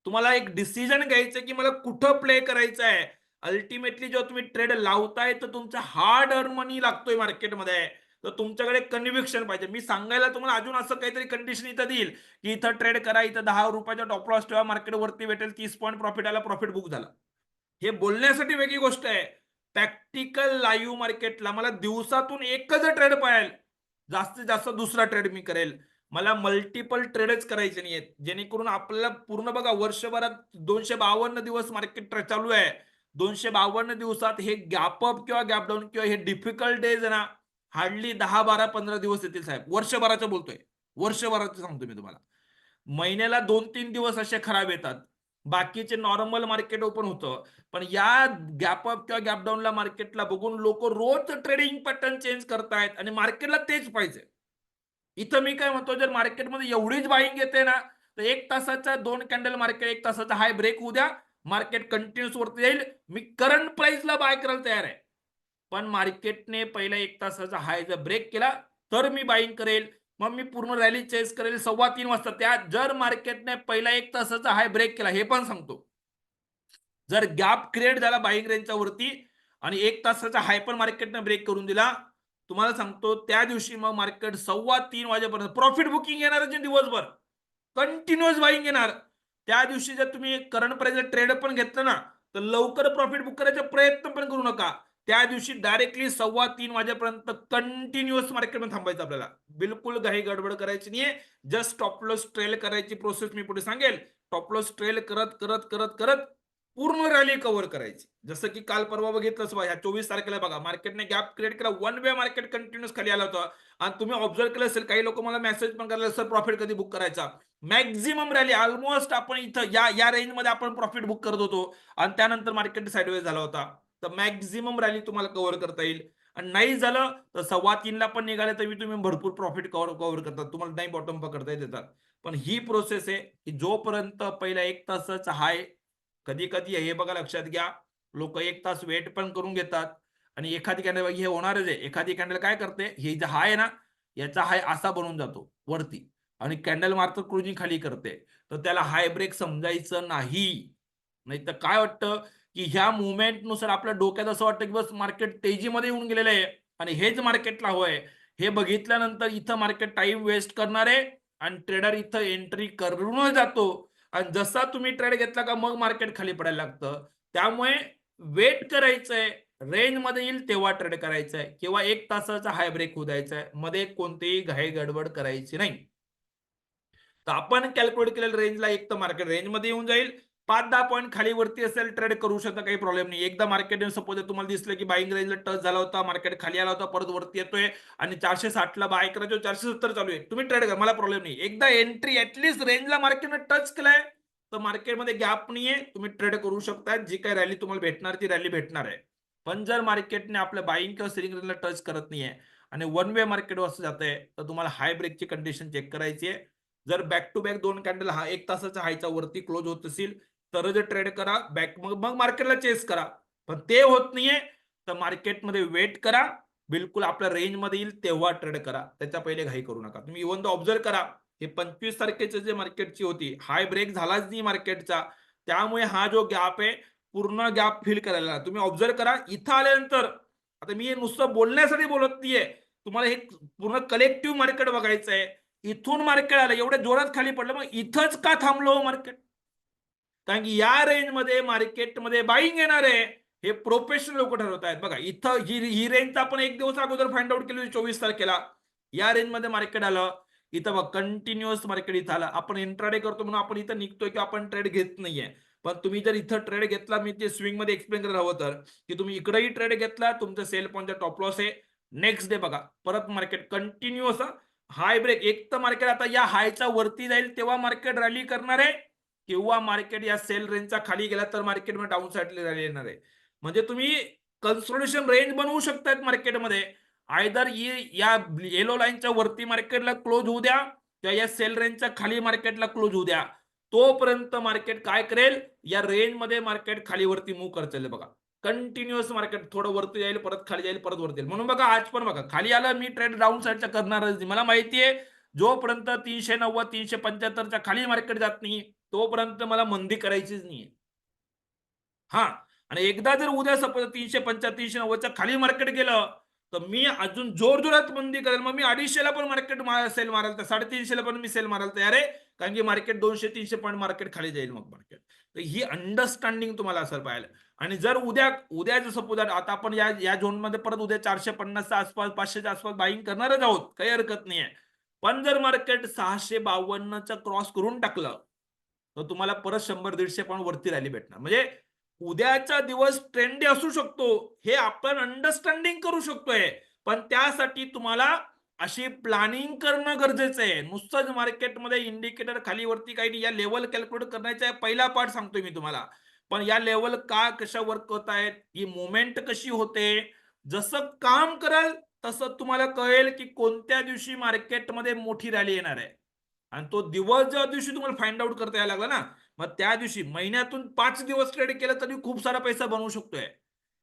तुम्हाला एक डिसिजन घ्यायचं की मला कुठं प्ले करायचं आहे. अल्टिमेटली जेव्हा तुम्ही ट्रेड लावताय तर तुमचा हार्ड अर्न मनी लागतोय मार्केटमध्ये. तर तुमच्याकडे कन्व्हिक्शन पाहिजे. मी सांगायला तुम्हाला अजून असं काहीतरी कंडिशन इथं देईल, की इथं ट्रेड करा, इथं ₹10 टॉप लॉस ठेवा, मार्केट वरती भेटेल 30 पॉइंट प्रॉफिट आला, प्रॉफिट बुक झाला. हे बोलण्यासाठी वेगळी गोष्ट आहे. प्रॅक्टिकल लाईव्ह मार्केटला मला दिवसातून एकच ट्रेड पाहिजे. जास्तीत जास्त दुसरा ट्रेड मी करेल. मला मल्टिपल ट्रेडच करायचे नाहीयेत. जेणेकरून आपल्याला पूर्ण बघा वर्षभरात 252 दिवस मार्केट चालू आहे. 252 दिवसात हे गॅप अप किंवा गॅप डाऊन किंवा हे डिफिकल्ट डेज आहे ना, हार्डली 10, 12, 15 दिवस येतील साहेब. वर्षभराचं बोलतोय. वर्षभराचं सांगतो मी तुम्हाला. महिन्याला 2-3 दिवस असे खराब येतात. बाकीचे नॉर्मल मार्केट ओपन होतं. पण या गॅप अप किंवा गॅप डाऊनला मार्केटला बघून लोक रोज ट्रेडिंग पॅटर्न चेंज करतायत आणि मार्केटला तेच पाहिजे. इथं मी काय म्हणतो जर मार्केटमध्ये एवढीच बाईंग येते ना, तर 1 तासाचा 2 कॅन्डल मार्केट 1 तासाचा हाय ब्रेक होऊ द्या. मार्केट कंटिन्यूअस वरती जाईल. मी करंट प्राइसला बाय करायला तयार आहे. पण मार्केटने पहिला 1 तासाचा हाय जर ब्रेक केला, तर मी बाईंग करेल. मग मी पूर्ण रॅली चेस करेल 3:15 वाजता. त्यात जर मार्केटने पहिला 1 तासाचा हाय ब्रेक केला, हे पण सांगतो. जर गॅप क्रिएट झाला बाईंग रेंजच्या वरती आणि 1 तासाचा हाय पण मार्केटने ब्रेक करून दिला, तुम्हाला सांगतो त्या दिवशी मग मार्केट 3:15 वाजेपर्यंत प्रॉफिट बुकिंग येणार आहे दिवसभर. कंटिन्युअस बाईंग येणार. त्या दिवशी जर तुम्ही करंट प्राइस ट्रेड पण घेतलं ना, तर लवकर प्रॉफिट बुक करायचा प्रयत्न पण करू नका. त्या दिवशी डायरेक्टली 3:15 वाजेपर्यंत कंटिन्युअस मार्केटमध्ये थांबायचं आपल्याला. बिलकुल घाई गडबड करायची नाहीये. जस्ट स्टॉप लॉस ट्रेल करायची प्रोसेस मी पुढे सांगेल. स्टॉप लॉस ट्रेल करत, करत, करत, करत पूर्ण रॅली कव्हर करायची. जसं की काल परवा बघितलंच बघा, ह्या 24 तारखेला बघा मार्केटने गॅप क्रिएट केला. वन वे मार्केट कंटिन्यूअस खाली आला होता आणि तुम्ही ऑब्झर्व्ह केलं असेल काही लोक मला मेसेज पण करायला सर प्रॉफिट कधी बुक करायचा. मॅक्झिमम रॅली ऑलमोस्ट आपण इथं या या रेंजमध्ये आपण प्रॉफिट बुक करत होतो आणि त्यानंतर मार्केट साइडवेज झाला होता. तर मॅक्झिमम रॅली तुम्हाला कव्हर करता येईल आणि नाही झालं तर 3:15 ला पण निघाले तरी तुम्ही भरपूर प्रॉफिट कव्हर करतात. तुम्हाला नाही बॉटम पकडता येतात. पण ही प्रोसेस आहे की जोपर्यंत पहिला 1 तासाचा हाय कधी कधी हे बघा लक्षात घ्या, लोक 1 तास वेट पण करून घेतात आणि एखादी कॅन्डल हे होणारच आहे. एखादी कॅन्डल काय करते, हे जे हाय आहे ना, याचा हाय असा बनून जातो वरती आणि कॅन्डल मार्क क्लोजिंग खाली करते. तर त्याला हाय ब्रेक समजायचं नाही. नाहीतर काय वाटतं, की ह्या मूव्हमेंटनुसार आपल्या डोक्यात असं वाटतं, की बस मार्केट तेजीमध्ये येऊन गेलेलं आहे आणि हेच मार्केटला हवंय. हे बघितल्यानंतर इथं मार्केट टाईम वेस्ट करणार आहे आणि ट्रेडर इथं एंट्री करूनच जातो आणि जसा तुम्ही ट्रेड घेतला का मग मार्केट खाली पडायला लागतं. त्यामुळे वेट करायचंय, रेंजमध्ये येईल तेव्हा ट्रेड करायचंय किंवा 1 तासाचा हाय ब्रेक होऊ द्यायचा आहे. मध्ये कोणतीही घाई गडबड करायची नाही. तर आपण कॅल्क्युलेट केलेल्या रेंजला एक तर मार्केट रेंजमध्ये येऊन जाईल. 5-10 पॉईंट खाली वरती असेल ट्रेड करू शकता, काही प्रॉब्लेम नाही. एकदा मार्केट सपोज तुम्हाला दिसलं की बाईंग रेंजला टच झाला होता, मार्केट खाली आला होता, परत वरती येतोय आणि 460 ला बाय करायचं 470 चालू आहे. तुम्ही ट्रेड करा, मला प्रॉब्लेम नाही. एकदा एंट्री ऍटलीस्ट रेंजला मार्केटने टच केलाय, तर मार्केटमध्ये गॅप नाहीये. तुम्ही ट्रेड करू शकता. जी काही रॅली तुम्हाला भेटणार ती रॅली भेटणार आहे. पण जर मार्केटने आपल्या बाईंग किंवा सेलिंग रेंजला टच करत नाहीये आणि वन वे मार्केट असं जात आहे, तर तुम्हाला हाय ब्रेकची कंडिशन चेक करायची आहे. जर बॅक टू बॅक 2 कॅन्डल हा 1 तासाचा हायचा वरती क्लोज होत असेल, तरच ट्रेड करा. बॅक मग मग मार्केटला चेस करा. पण ते होत नाहीये, तर मार्केटमध्ये वेट करा. बिलकुल आपल्या रेंजमध्ये येईल तेव्हा ट्रेड करा. त्याच्या पहिले घाई करू नका. तुम्ही इव्हन तो ऑब्झर्व्ह करा. हे 25 तारखेचे जे मार्केटची होती, हाय ब्रेक झालाच नाही मार्केटचा. त्यामुळे हा जो गॅप आहे, पूर्ण गॅप फिल करायला तुम्ही ऑब्झर्व्ह करा. इथं आल्यानंतर आता मी हे नुसतं बोलण्यासाठी बोलत नाहीये. तुम्हाला हे पूर्ण कलेक्टिव्ह मार्केट बघायचं आहे. इथून मार्केट आलं एवढ्या जोरात खाली पडलं, मग इथंच का थांबलो मार्केट? कारण की या रेंजमध्ये मार्केटमध्ये बाईंग येणार आहे. हे प्रोफेशनल लोक ठरवत आहेत. बघा इथं ही रेंज आपण एक दिवस अगोदर फाइंड आउट केली होती 24 तारखेला. या रेंजमध्ये मार्केट आलं. इथं बघ कंटिन्युअस मार्केट इथं आलं. आपण इंट्राडे करतो म्हणून आपण इथं निघतोय की आपण ट्रेड घेत नाहीये. पण तुम्ही जर इथं ट्रेड घेतला, मी ते स्विंग मध्ये एक्सप्लेन करायला हवं तर, की तुम्ही इकडेही ट्रेड घेतला, तुमचं सेल पॉईंटचा टॉप लॉस आहे. नेक्स्ट डे बघा परत मार्केट कंटिन्युअस हाय ब्रेक. एक तर मार्केट आता या हायच्या वरती जाईल तेव्हा मार्केट रॅली करणार आहे किंवा मार्केट या सेल रेंजचा खाली गेला तर मार्केटमध्ये डाऊन साईडला रॅली येणार आहे. म्हणजे तुम्ही कन्सोलिडेशन रेंज बनवू शकतायत मार्केटमध्ये. आयदर या येलो लाईनच्या वरती मार्केटला क्लोज होऊ द्या किंवा या सेल रेंजच्या खाली मार्केटला क्लोज होऊ द्या. तोपर्यंत मार्केट काय करेल, या रेंजमध्ये मार्केट खाली वरती मूव्ह करत चालले बघा. कंटिन्युअस मार्केट थोडं वरती जाईल, परत खाली जाईल, परत वरती येईल. म्हणून बघा आज पण बघा खाली आलं मी ट्रेड डाऊन साईडचा करणारच नाही. मला माहिती आहे जोपर्यंत 390 375च्या खाली मार्केट जात नाही तोपर्यंत मला मंदी करायचीच नाहीये. हां. आणि एकदा जर उद्या सपोज 375 390च्या खाली मार्केट गेलं, तर मी अजून जोरजोरात मंदी करेल. मग मी 250 ला पण मार्केट सेल मारायला, तर 350 ला पण मी सेल मारायला तयार आहे. कारण की मार्केट 200-300 पॉईंट मार्केट खाली जाईल मग मार्केट. तर ही अंडरस्टँडिंग तुम्हाला असेल पाहिजे. आणि जर उद्या जर सपोज आता आपण या झोनमध्ये परत उद्या 450 च्या आसपास 500 आसपास बाईंग करणारच आहोत. काही हरकत नाहीये. पण जर मार्केट 652 क्रॉस करून टाकलं, तर तुम्हाला परत 100-150 पॉईंट वरती रॅली भेटणार. म्हणजे उद्याचा दिवस ट्रेंडी असू शकतो, हे आपण अंडरस्टँडिंग करू शकतोय. पण त्यासाठी तुम्हाला अशी प्लॅनिंग करणं गरजेचं आहे. नुसतंच मार्केटमध्ये इंडिकेटर खाली वरती काही नाही. या लेव्हल कॅल्क्युलेट करण्याचा पहिला पार्ट सांगतोय मी तुम्हाला. पण या लेव्हल कशा वर्क होत आहेत, ही मुव्हमेंट कशी होते, जसं काम कराल तसं तुम्हाला कळेल की कोणत्या दिवशी मार्केटमध्ये मोठी रॅली येणार आहे. आणि तो दिवस ज्या दिवशी तुम्हाला फाइंड आउट करता यायला लागला ना, मग त्या दिवशी महिन्यातून 5 दिवस ट्रेड केलं तरी खूप सारा पैसा बनवू शकतोय.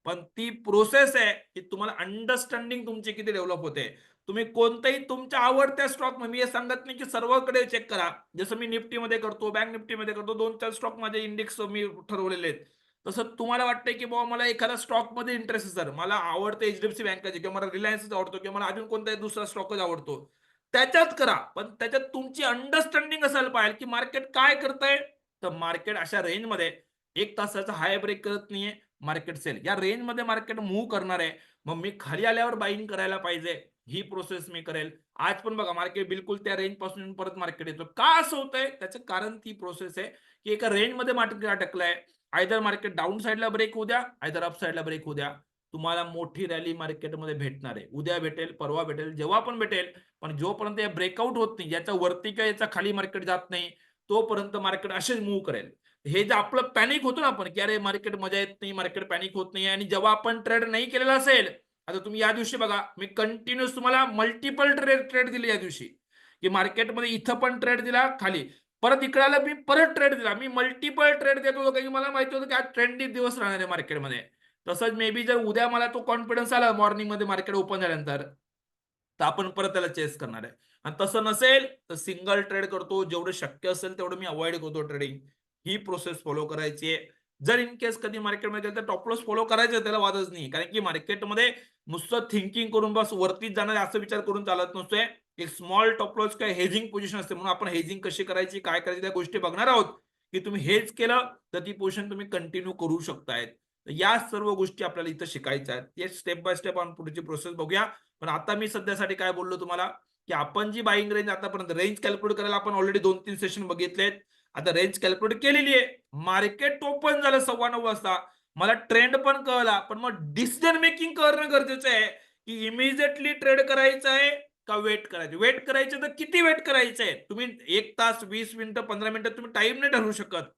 पण ती प्रोसेस आहे की तुम्हाला अंडरस्टँडिंग तुमची किती डेव्हलप होते. तुम्ही कोणत्याही तुमच्या आवडत्या स्टॉक, मी हे सांगत नाही की सर्वकडे चेक करा. जसं मी निफ्टीमध्ये करतो, बँक निफ्टीमध्ये करतो, 2-4 स्टॉक माझे इंडेक्स मी ठरवलेले आहेत. तसं तुम्हाला वाटतंय की बाबा मला एखादा स्टॉकमध्ये इंटरेस्ट आहे, सर मला आवडतं एचडीएफसी बँकेचे किंवा मला रिलायन्सच आवडतो किंवा मला अजून कोणताही दुसरा स्टॉकच आवडतो. त्याच्यात करा. पण त्याच्यात तुमची अंडरस्टँडिंग असायला पाहिजे की मार्केट काय करतंय. तर मार्केट अशा रेंजमध्ये 1 तासाचा हाय ब्रेक करत नाहीये. मार्केट सेल या रेंजमध्ये मार्केट मूव्ह करणार आहे. मग मी खाली आल्यावर बाईंग करायला पाहिजे. ही प्रोसेस मी करेल. आज पण बघा मार्केट बिलकुल त्या रेंज पासून परत मार्केट येतो. का असं होतंय? त्याचं कारण ती प्रोसेस आहे, की एका रेंजमध्ये मार्केट अटकलंय. आयदर मार्केट डाउन साइडला ब्रेक होऊ द्या, आयदर अप साइडला ब्रेक होऊ द्या. तुम्हाला मोठी रॅली मार्केटमध्ये भेटणार आहे. उद्या भेटेल, परवा भेटेल, जेव्हा पण भेटेल. पण जोपर्यंत हे ब्रेकआउट होत नाही, याच्या वरती किंवा याच्या खाली मार्केट जात नाही, तोपर्यंत मार्केट असेच मूव्ह करेल. हे जे आपलं पॅनिक होतो ना आपण, की अरे मार्केट मजा येत नाही, मार्केट पॅनिक होत नाही आणि जेव्हा आपण ट्रेड नाही केलेला असेल, आता तुम्ही या दिवशी बघा, मी कंटिन्यूअस तुम्हाला मल्टिपल ट्रेड ट्रेड दिले या दिवशी, की मार्केटमध्ये इथं पण ट्रेड दिला खाली. परत इकडे आला मी परत ट्रेड दिला. मी मल्टिपल ट्रेड देत होतो कारण की मला माहिती होतं की आज ट्रेंडी दिवस राहणार आहे मार्केटमध्ये. तसंच मे बी जर उद्या मला तो कॉन्फिडन्स आला मॉर्निंगमध्ये मार्केट ओपन झाल्यानंतर, तर आपण परत त्याला चेस करणार आहे. आणि तसं नसेल तर सिंगल ट्रेड करतो. जेवढं शक्य असेल तेवढं मी अवॉइड करतो ट्रेडिंग. ही प्रोसेस फॉलो करायची आहे. जर इन केस कधी मार्केटमध्ये गेलं तर टॉप लॉस फॉलो करायचं, त्याला वादच नाही. कारण की मार्केटमध्ये नुसतं थिंकिंग करून बस वरतीच जाणार आहे असं विचार करून चालत नसतोय. एक स्मॉल टॉप लॉस काय हेजिंग पोझिशन असते. म्हणून आपण हेजिंग कशी करायची, काय करायची त्या गोष्टी बघणार आहोत. की तुम्ही हेज केलं तर ती पोझिशन तुम्ही कंटिन्यू करू शकताय. या सर्व गोष्टी आपल्याला इथं शिकायच्या आहेत. ते स्टेप बाय स्टेप आपण पुढची प्रोसेस बघूया. पण आता मी सध्यासाठी काय बोललो तुम्हाला, की आपण जी बाईंग रेंज आतापर्यंत रेंज कॅल्क्युलेट करायला आपण ऑलरेडी 2-3 सेशन बघितलेत. आता रेंज कॅल्क्युलेट केलेली आहे. मार्केट ओपन झालं 9:15 वाजता. मला ट्रेंड पण कळला. पण मग डिसिजन मेकिंग करणं गरजेचं आहे, की इमिजिएटली ट्रेड करायचं आहे का वेट करायचं. वेट करायचं तर किती वेट करायचं आहे. तुम्ही 1 तास, 20 मिनिटं, 15 मिनिटं तुम्ही टाईम नाही ठरवू शकत.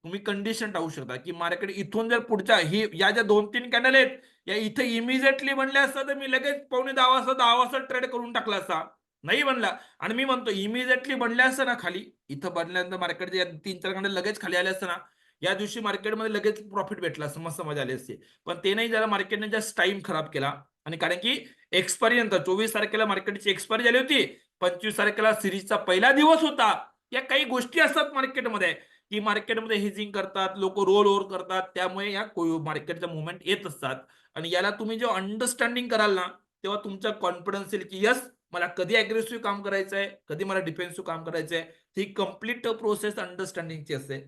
तुम्ही कंडिशन टाकू शकता, की मार्केट इथून जर पुढच्या या ज्या 2-3 कॅन्डल आहेत, या इथे इमिजिएटली बनले असता तर मी लगेच पावणे 10 वाजता ट्रेड करून टाकला असता. नाही बनला. आणि मी म्हणतो इमिजिएटली बनले असतं ना खाली, इथं बनल्यानंतर मार्केट 3-4 कॅन्डल लगेच खाली आले असतं ना, या दिवशी मार्केटमध्ये लगेच प्रॉफिट भेटला असतं, मस्त मजा आली असती. पण ते नाही झालं. मार्केटने जस्ट टाईम खराब केला. आणि कारण की एक्सपायरी नंतर 24 तारखेला मार्केटची एक्सपायरी झाली होती. 25 तारखेला सीरीजचा पहिला दिवस होता. या काही गोष्टी असतात मार्केटमध्ये, की मार्केटमध्ये हेजिंग करतात, लोक रोल ओव्हर करतात. त्यामुळे या मार्केटच्या मुवमेंट येत असतात. आणि याला तुम्ही जेव्हा अंडरस्टँडिंग कराल ना, तेव्हा तुमचा कॉन्फिडन्स येईल, की येस मला कधी अग्रेसिव्ह काम करायचं आहे, कधी मला डिफेन्सिव्ह काम करायचं आहे. ही कंप्लीट प्रोसेस अंडरस्टँडिंगची असते.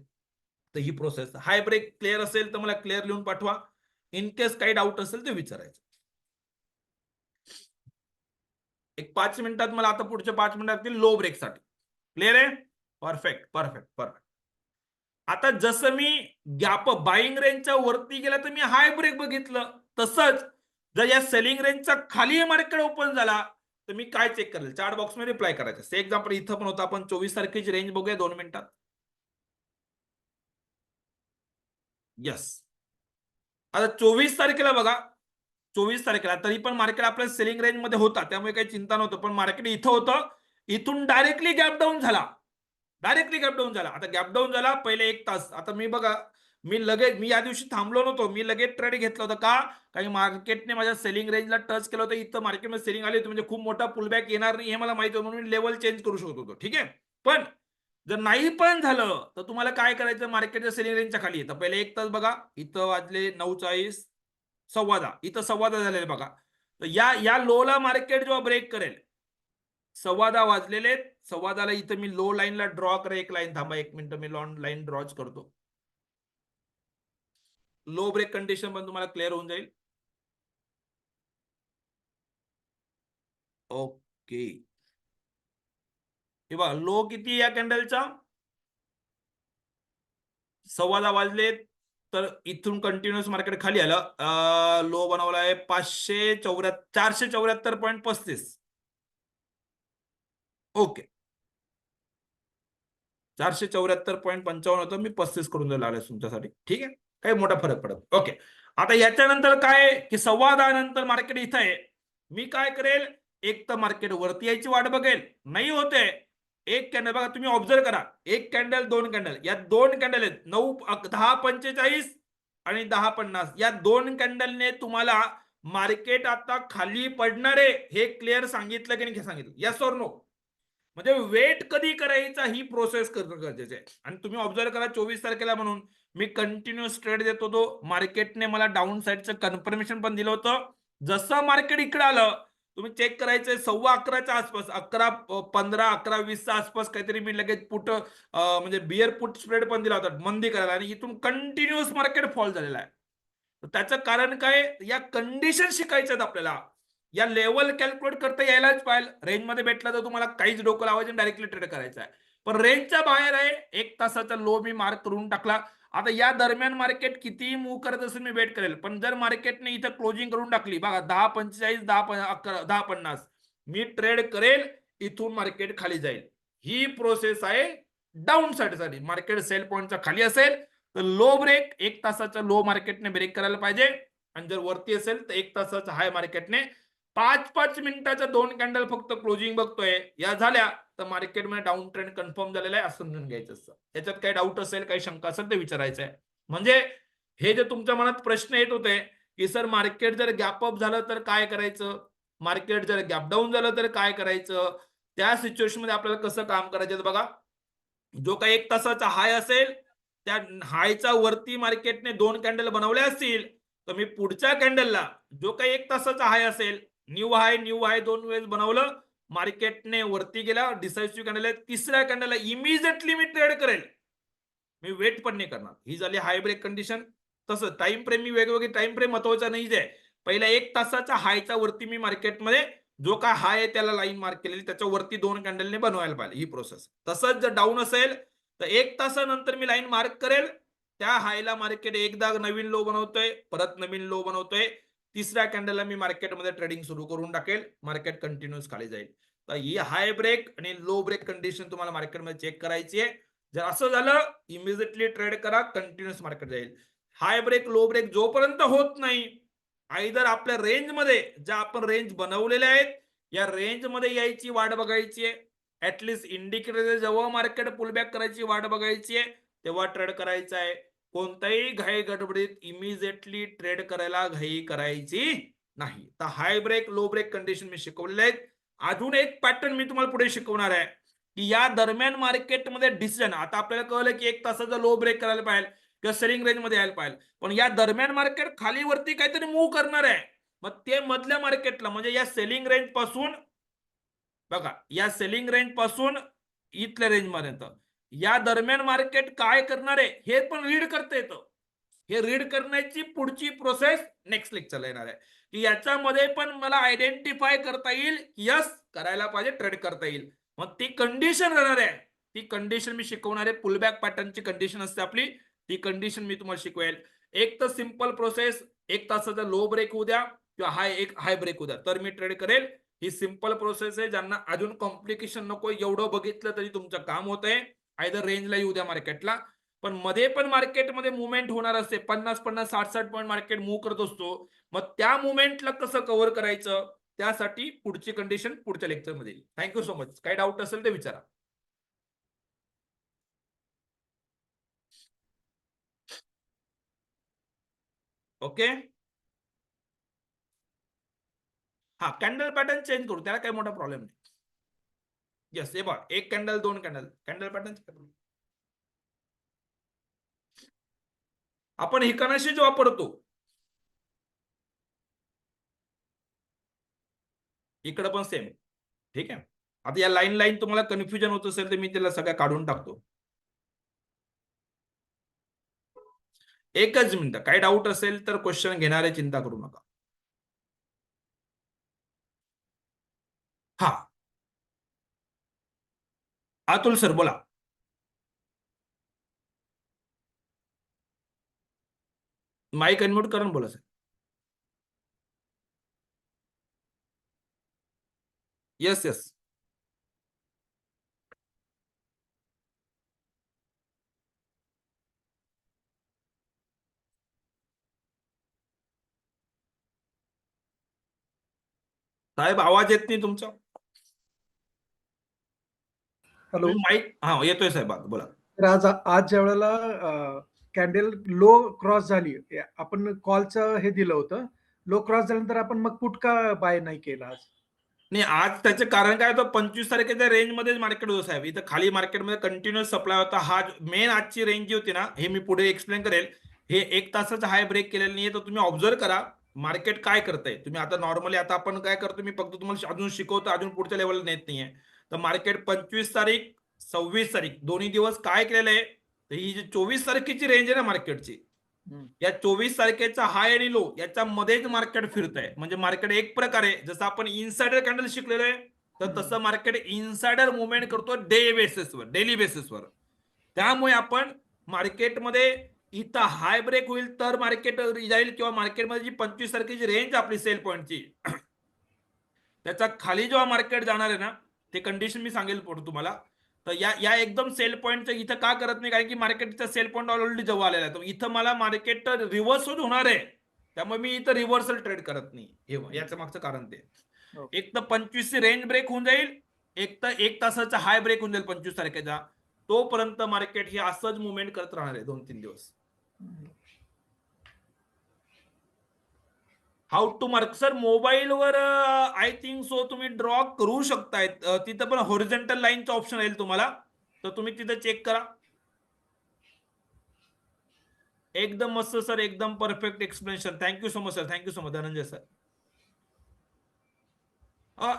तर ही प्रोसेस हाय ब्रेक क्लिअर असेल तर मला क्लिअर लिहून पाठवा. इन केस काही डाऊट असेल तर विचारायचं. एक 5 मिनिटात मला आता पुढच्या 5 मिनिटात लागतील लो ब्रेकसाठी. क्लिअर आहे? Perfect, perfect, perfect. आता जसं मी गॅप बाईंग रेंजच्या वरती गेला तर मी हाय ब्रेक बघितलं. तसंच जर या सेलिंग रेंजच्या खाली मार्केट ओपन झाला तर मी काय चेक करेल? चार्ट बॉक्समध्ये रिप्लाय करायचं. से एक्झाम्पल इथं पण होतं. आपण 24 तारखेची रेंज बघूया 2 मिनिटात. येस. आता 24 तारखेला बघा. 24 तारखेला तरी पण मार्केट आपल्या सेलिंग रेंजमध्ये होता. त्यामुळे काही चिंता नव्हतं. पण मार्केट इथं होतं. इथून डायरेक्टली गॅप डाऊन झाला. डायरेक्टली गॅप डाऊन झाला. आता गॅप डाऊन झाला पहिले 1 तास. आता मी बघा मी या दिवशी थांबलो नव्हतो, मी लगेच ट्रेड घेतला होता. का? काही मार्केटने माझ्या सेलिंग रेंजला टच केलं होतं. इथं मार्केटमध्ये सेलिंग आली होती, म्हणजे खूप मोठा पुलबॅक येणार नाही हे मला माहिती होतं, म्हणून मी लेवल चेंज करू शकत होतो. ठीक आहे. पण जर नाही पण झालं तर तुम्हाला काय करायचं, मार्केटच्या सेलिंग रेंजच्या खाली येतं. पहिले 1 तास बघा, इथं वाजले 9:40, 10:15, इथं 10:15 झालेले बघा. तर या लोला मार्केट जेव्हा ब्रेक करेल, 10:15 वाजलेले, 10:15 ला इथं मी लो लाईनला ड्रॉ करा, एक लाईन थांबा, 1 मिनिट, मी लॉन लाईन ड्रॉच करतो. लो ब्रेक कंडिशन पण तुम्हाला क्लिअर होऊन जाईल. ओके, हे बघा लो किती या कॅन्डलचा, 10:15 वाजलेत. तर इथून कंटिन्युअस मार्केट खाली आलं. लो बनवला आहे 474.35. ओके, 474.55 होतं, मी 35 करून द्यायला आलोय तुमच्यासाठी. ठीक आहे, काही मोठा फरक पडत. ओके, आता याच्यानंतर काय की 10:15 नंतर मार्केट इथं आहे. मी काय करेल, एक तर मार्केट वरती यायची वाट बघेल, नाही होते, एक कॅन्डल बघा, तुम्ही ऑब्झर्व करा, एक कॅन्डल, दोन कॅन्डल, या दोन कॅन्डल आहेत, 10:45 आणि 10:50, या दोन कॅन्डलने तुम्हाला मार्केट आता खाली पडणार आहे हे क्लिअर सांगितलं की नाही सांगितलं, यस ऑर नो? म्हणजे वेट कधी करायचा ही प्रोसेस करणं गरजेचं आहे. आणि तुम्ही ऑब्झर्व करा, 24 तारखेला म्हणून मी कंटिन्युअस ट्रेड देत होतो, मार्केटने मला डाऊन साईडचं कन्फर्मेशन पण दिलं होतं. जसं मार्केट इकडे आलं, तुम्ही चेक करायचंय 11:15च्या आसपास, 11:15, 11:20च्या आसपास काहीतरी मी लगेच म्हणजे बिअर पुट स्प्रेड पण दिला होता मंदी करायला, आणि इथून कंटिन्युअस मार्केट फॉल झालेला आहे. तर त्याचं कारण काय, या कंडिशन शिकायच्यात आपल्याला, या लेवल कॅल्क्युलेट करता यायलाच पाहिजे. रेंजमध्ये भेटला तर तुम्हाला काहीच डोकं लावायचं, डायरेक्टली ट्रेड करायचा आहे. पण रेंजच्या बाहेर आहे, 1 तासाचा लो मी मार्क करून टाकला. आता या दरम्यान मार्केट कितीही मूव्ह करत असेल, मी वेट करेल. पण जर मार्केटने इथं क्लोजिंग करून टाकली बघा, 10:45, 10:50, मी ट्रेड करेल, इथून मार्केट खाली जाईल. ही प्रोसेस आहे डाऊन साईडसाठी. मार्केट सेल पॉईंटच्या खाली असेल तर लो ब्रेक, 1 तासाचा लो मार्केटने ब्रेक करायला पाहिजे. आणि जर वरती असेल तर 1 तासाचा हाय मार्केटने 5-5 मिनिटाच्या 2 कॅन्डल फक्त क्लोजिंग बघतोय, या झाल्या तर मार्केटमध्ये डाऊन ट्रेंड कन्फर्म झालेला आहे असं समजून घ्यायचं असतं. त्याच्यात काही डाऊट असेल, काही शंका असेल ते विचारायचं आहे. म्हणजे हे जे तुमच्या मनात प्रश्न येत होते की सर मार्केट जर गॅप अप झालं तर काय करायचं, मार्केट जर गॅप डाऊन झालं तर काय करायचं, त्या सिच्युएशन मध्ये आपल्याला कसं काम करायचं बघा. जो काही 1 तासाचा हाय असेल, त्या हायचा वरती मार्केटने 2 कॅन्डल बनवले असतील, तर मी पुढच्या कॅन्डलला जो काही 1 तासाचा हाय असेल, न्यू हाय 2 वेळेस बनवलं, मार्केटने वरती गेला, डिसाइसिव्ह कॅन्डल आहे, तिसऱ्या कॅन्डलला इमिजिएटली मी ट्रेड करेल. मी वेट पण नाही करणार. ही झाली हाय ब्रेक कंडिशन. तसं टाइम फ्रेम, मी वेगवेगळे टाइम फ्रेम महत्वाचा नाही आहे. पहिला 1 तासाचा हायचा वरती मी मार्केटमध्ये जो काय हाय आहे त्याला लाईन मार्क केलेली, त्याच्या वरती 2 कॅन्डलने बनवायला पाहिजे ही प्रोसेस. तसंच जर डाऊन असेल तर 1 तासानंतर मी लाईन मार्क करेल. त्या हायला मार्केट एकदा नवीन लो बनवतोय, परत नवीन लो बनवतोय. तिसऱ्या कॅन्डलला मी मार्केटमध्ये ट्रेडिंग सुरू करून टाकेल. मार्केट कंटिन्यूअस खाली जाईल. तर ही हाय ब्रेक आणि लो ब्रेक कंडिशन तुम्हाला मार्केटमध्ये चेक करायची आहे. जर असं झालं, इमिजिएटली ट्रेड करा, कंटिन्युअस मार्केट जाईल. हाय ब्रेक, लो ब्रेक जोपर्यंत होत नाही, आयदर आपल्या रेंजमध्ये ज्या आपण रेंज बनवलेल्या आहेत, या रेंजमध्ये यायची वाट बघायची आहे. ऍटलिस्ट इंडिकेटर जेव्हा मार्केट पुलबॅक करायची वाट बघायची आहे, तेव्हा ट्रेड करायचा आहे. कोणत्याही घाई गडबडीत इमिजिएटली ट्रेड करायला घाई करायची नाही. तर हाय ब्रेक, लो ब्रेक कंडिशन मी शिकवलेले आहेत. अजून एक पॅटर्न मी तुम्हाला पुढे शिकवणार आहे की या दरम्यान मार्केटमध्ये डिसिजन, आता आपल्याला कळलं की 1 तासाचा लो ब्रेक करायला पाहिजे किंवा सेलिंग रेंज मध्ये यायला पाहिजे, पण या दरम्यान मार्केट खाली वरती काहीतरी मूव्ह करणार आहे. मग ते मधल्या मार्केटला, म्हणजे या सेलिंग रेंज पासून बघा, या सेलिंग रेंज पासून इथल्या रेंज पर्यंत या दरम्यान मार्केट काय करणार आहे हे पण रीड करता येतं. हे रीड करण्याची पुढची प्रोसेस नेक्स्ट लेक्चरला येणार आहे की याच्यामध्ये पण मला आयडेंटिफाय करता येईल, यस करायला पाहिजे, ट्रेड करता येईल. मग ती कंडिशन राहणार आहे, ती कंडिशन मी शिकवणार आहे. पुलबॅक पॅटर्नची कंडिशन असते आपली, ती कंडिशन मी तुम्हाला शिकवेल. एक तर सिंपल प्रोसेस, 1 तासाचा लो ब्रेक होऊ द्या किंवा हाय ब्रेक होऊ द्या, तर मी ट्रेड करेल. ही सिंपल प्रोसेस आहे. ज्यांना अजून कॉम्प्लिकेशन नको, एवढं बघितलं तरी तुमचं काम होतंय. आयदर रेंजला येऊ द्या मार्केटला, पण मध्ये पण मार्केटमध्ये मुवमेंट होणार असते, 50-50, 60-60 पॉईंट मार्केट मूव्ह करत असतो. मग त्या मुवमेंटला कसं कव्हर करायचं, त्यासाठी पुढची कंडिशन पुढच्या लेक्चरमध्ये येईल. Thank you so much. काही डाऊट असेल ते विचारा. ओके. हा, कॅन्डल पॅटर्न चेंज करू, त्याला काही मोठा प्रॉब्लेम नाही. येस, हे बघ, एक कॅन्डल, दोन कॅन्डल, कॅन्डल पॅटर्न आपण हिकानाशी जो वापरतो, इकडे पण सेम. ठीक आहे. आता या लाईन लाईन तुम्हाला कन्फ्युजन होत असेल तर मी त्याला सगळ्या काढून टाकतो. एकच मिनिट, काही डाऊट असेल तर क्वेश्चन घेणारे चिंता करू नका. हा, अतुल सर बोला. माईक अनम्यूट करून बोला सर. Yes yes. साहेब आवाज येत नाही तुमचा. हॅलो. माईक, हा येतोय साहेब, बोला. तर आज ज्या वेळेला कॅन्डल लो क्रॉस झाली, आपण कॉलचं हे दिलं होतं, लो क्रॉस झाल्यानंतर आपण मग पुट का बाय नाही केला आज? नाही, आज त्याचे कारण काय होतं, 25 तारखेच्या रेंजमध्येच मार्केट होतं साहेब. इथं खाली मार्केटमध्ये कंटिन्युअस सप्लाय होता. हा मेन आजची रेंज जी होती ना, हे मी पुढे एक्सप्लेन करेल. हे 1 तासाचा हाय ब्रेक केलेला नाहीये, तर तुम्ही ऑब्झर्व करा मार्केट काय करतंय. तुम्ही आता नॉर्मली, आता आपण काय करतो, मी फक्त तुम्हाला अजून शिकवतो, अजून पुढच्या लेवलला नेत नाहीये. तर मार्केट 25 तारीख 26 तारीख दोन्ही दिवस काय केलेलं आहे, तर ही जी 24 तारखेची रेंज आहे ना मार्केटची, या 24 तारखेचा हाय आणि लो याच्या मध्येच मार्केट फिरत आहे. म्हणजे मार्केट एक प्रकारे, जसं आपण इनसाइडर कॅन्डल शिकलेलो आहे, तर तसं मार्केट इनसाइडर मुवमेंट करतो डे बेसिसवर, डेली बेसिसवर. त्यामुळे आपण मार्केटमध्ये इथं हाय ब्रेक होईल तर मार्केट जाईल, किंवा मार्केटमध्ये जी 25 तारखेची रेंज आपली सेल पॉईंटची, त्याच्या खाली जेव्हा मार्केट जाणार आहे ना, ते कंडिशन मी सांगेल पुढे तुम्हाला. तर या या एकदम सेल पॉईंटचं इथं का करत नाही, कारण की मार्केटचा सेल पॉईंट ऑलरेडी जवळ आलेला आहे. तर इथं मला मार्केट रिव्हर्स होणार आहे, त्यामुळे मी इथं रिव्हर्सल ट्रेड करत नाही. हे याचं मागचं कारण ते, एक तर 25 ची रेंज ब्रेक होऊन जाईल, एक तर 1 तासाचा हाय ब्रेक होऊन जाईल 25 तारखेचा. तोपर्यंत मार्केट हे असंच मुवमेंट करत राहणार आहे 2-3 दिवस. हाऊ टू मार्क सर, मोबाईलवर आय थिंक सो तुम्ही ड्रॉ करू शकताय. तिथं पण हॉरिझॉन्टल लाईनचं ऑप्शन येईल तुम्हाला, तर तुम्ही तिथं चेक करा. एकदम मस्त सर, एकदम perfect explanation. Thank you so much sir, thank you so much Dhananjay sir.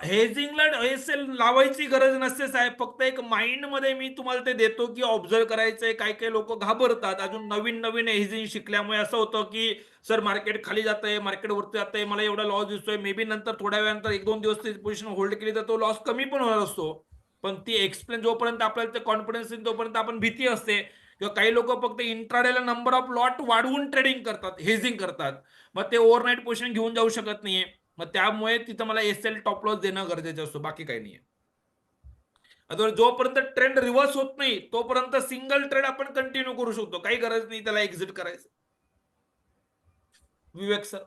हेजिंगला एसएल लावायची गरज नसते साहेब, फक्त एक माइंड मध्ये मी तुम्हाला ते देतो की ऑब्झर्व करायचंय. काही काही लोक घाबरतात, अजून नवीन नवीन हेजिंग शिकल्यामुळे असं होतं की सर मार्केट खाली जातंय, मार्केट वरती जातंय, मला एवढा लॉस दिसतोय. मे बी नंतर थोड्या वेळानंतर 1-2 दिवस ती पोझिशन होल्ड केली तर तो लॉस कमी पण होणार असतो. पण ती एक्सप्लेन जोपर्यंत आपल्याला ते कॉन्फिडन्स येईल तोपर्यंत आपण भीती असते. किंवा काही लोक फक्त इंट्राडेला नंबर ऑफ लॉट वाढवून ट्रेडिंग करतात, हेजिंग करतात. मग ते ओव्हरनाईट पोझिशन घेऊन जाऊ शकत नाहीये. मग त्यामुळे तिथं मला एसएल टॉप लॉस देणं गरजेचं असतो, बाकी काही नाहीये. जोपर्यंत ट्रेंड रिव्हर्स होत नाही तोपर्यंत सिंगल ट्रेड आपण कंटिन्यू करू शकतो, काही गरज नाही त्याला एक्झिट करायचं. विवेक सर.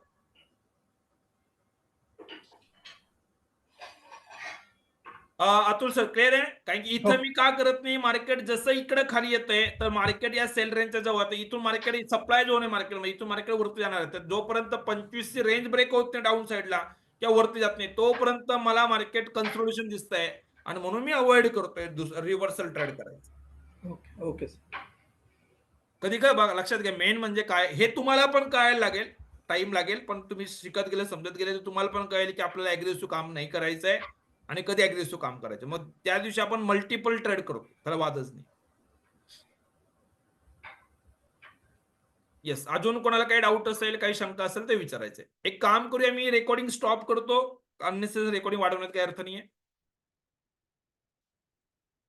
अतुल सर क्लिअर आहे. कारण की इथं मी का करत नाही, मार्केट जसं इकडे खाली येतंय तर मार्केट या सेल रेंजच्या जवळ आहे, इथून मार्केट सप्लाय जो आहे मार्केटमध्ये, इथून मार्केट वरती जाणार आहे. तर जोपर्यंत 25 ची रेंज ब्रेक होत नाही डाऊन साईडला किंवा वरती जात नाही तोपर्यंत मला मार्केट कन्सोलिडेशन दिसतंय, आणि म्हणून मी अवॉइड करतोय रिव्हर्सल ट्रेड करायचं. Okay okay sir. कधी काय बघा, लक्षात घ्या, मेन म्हणजे काय हे तुम्हाला पण कळायला लागेल, टाइम लागेल, पण तुम्ही शिकत गेले, समजत गेले तर तुम्हाला पण कळेल की आपल्याला अग्रेसिव्ह काम नाही करायचंय आणि कधी अग्रेसिव्ह काम करायचं. मग त्या दिवशी आपण मल्टिपल ट्रेड करू, त्याला वादच नाही. येस, अजून कोणाला काही डाऊट असेल, काही शंका असेल ते विचारायचंय. एक काम करूया, मी रेकॉर्डिंग स्टॉप करतो, अननेसेसरी रेकॉर्डिंग वाढवण्यात काही अर्थ नाहीये.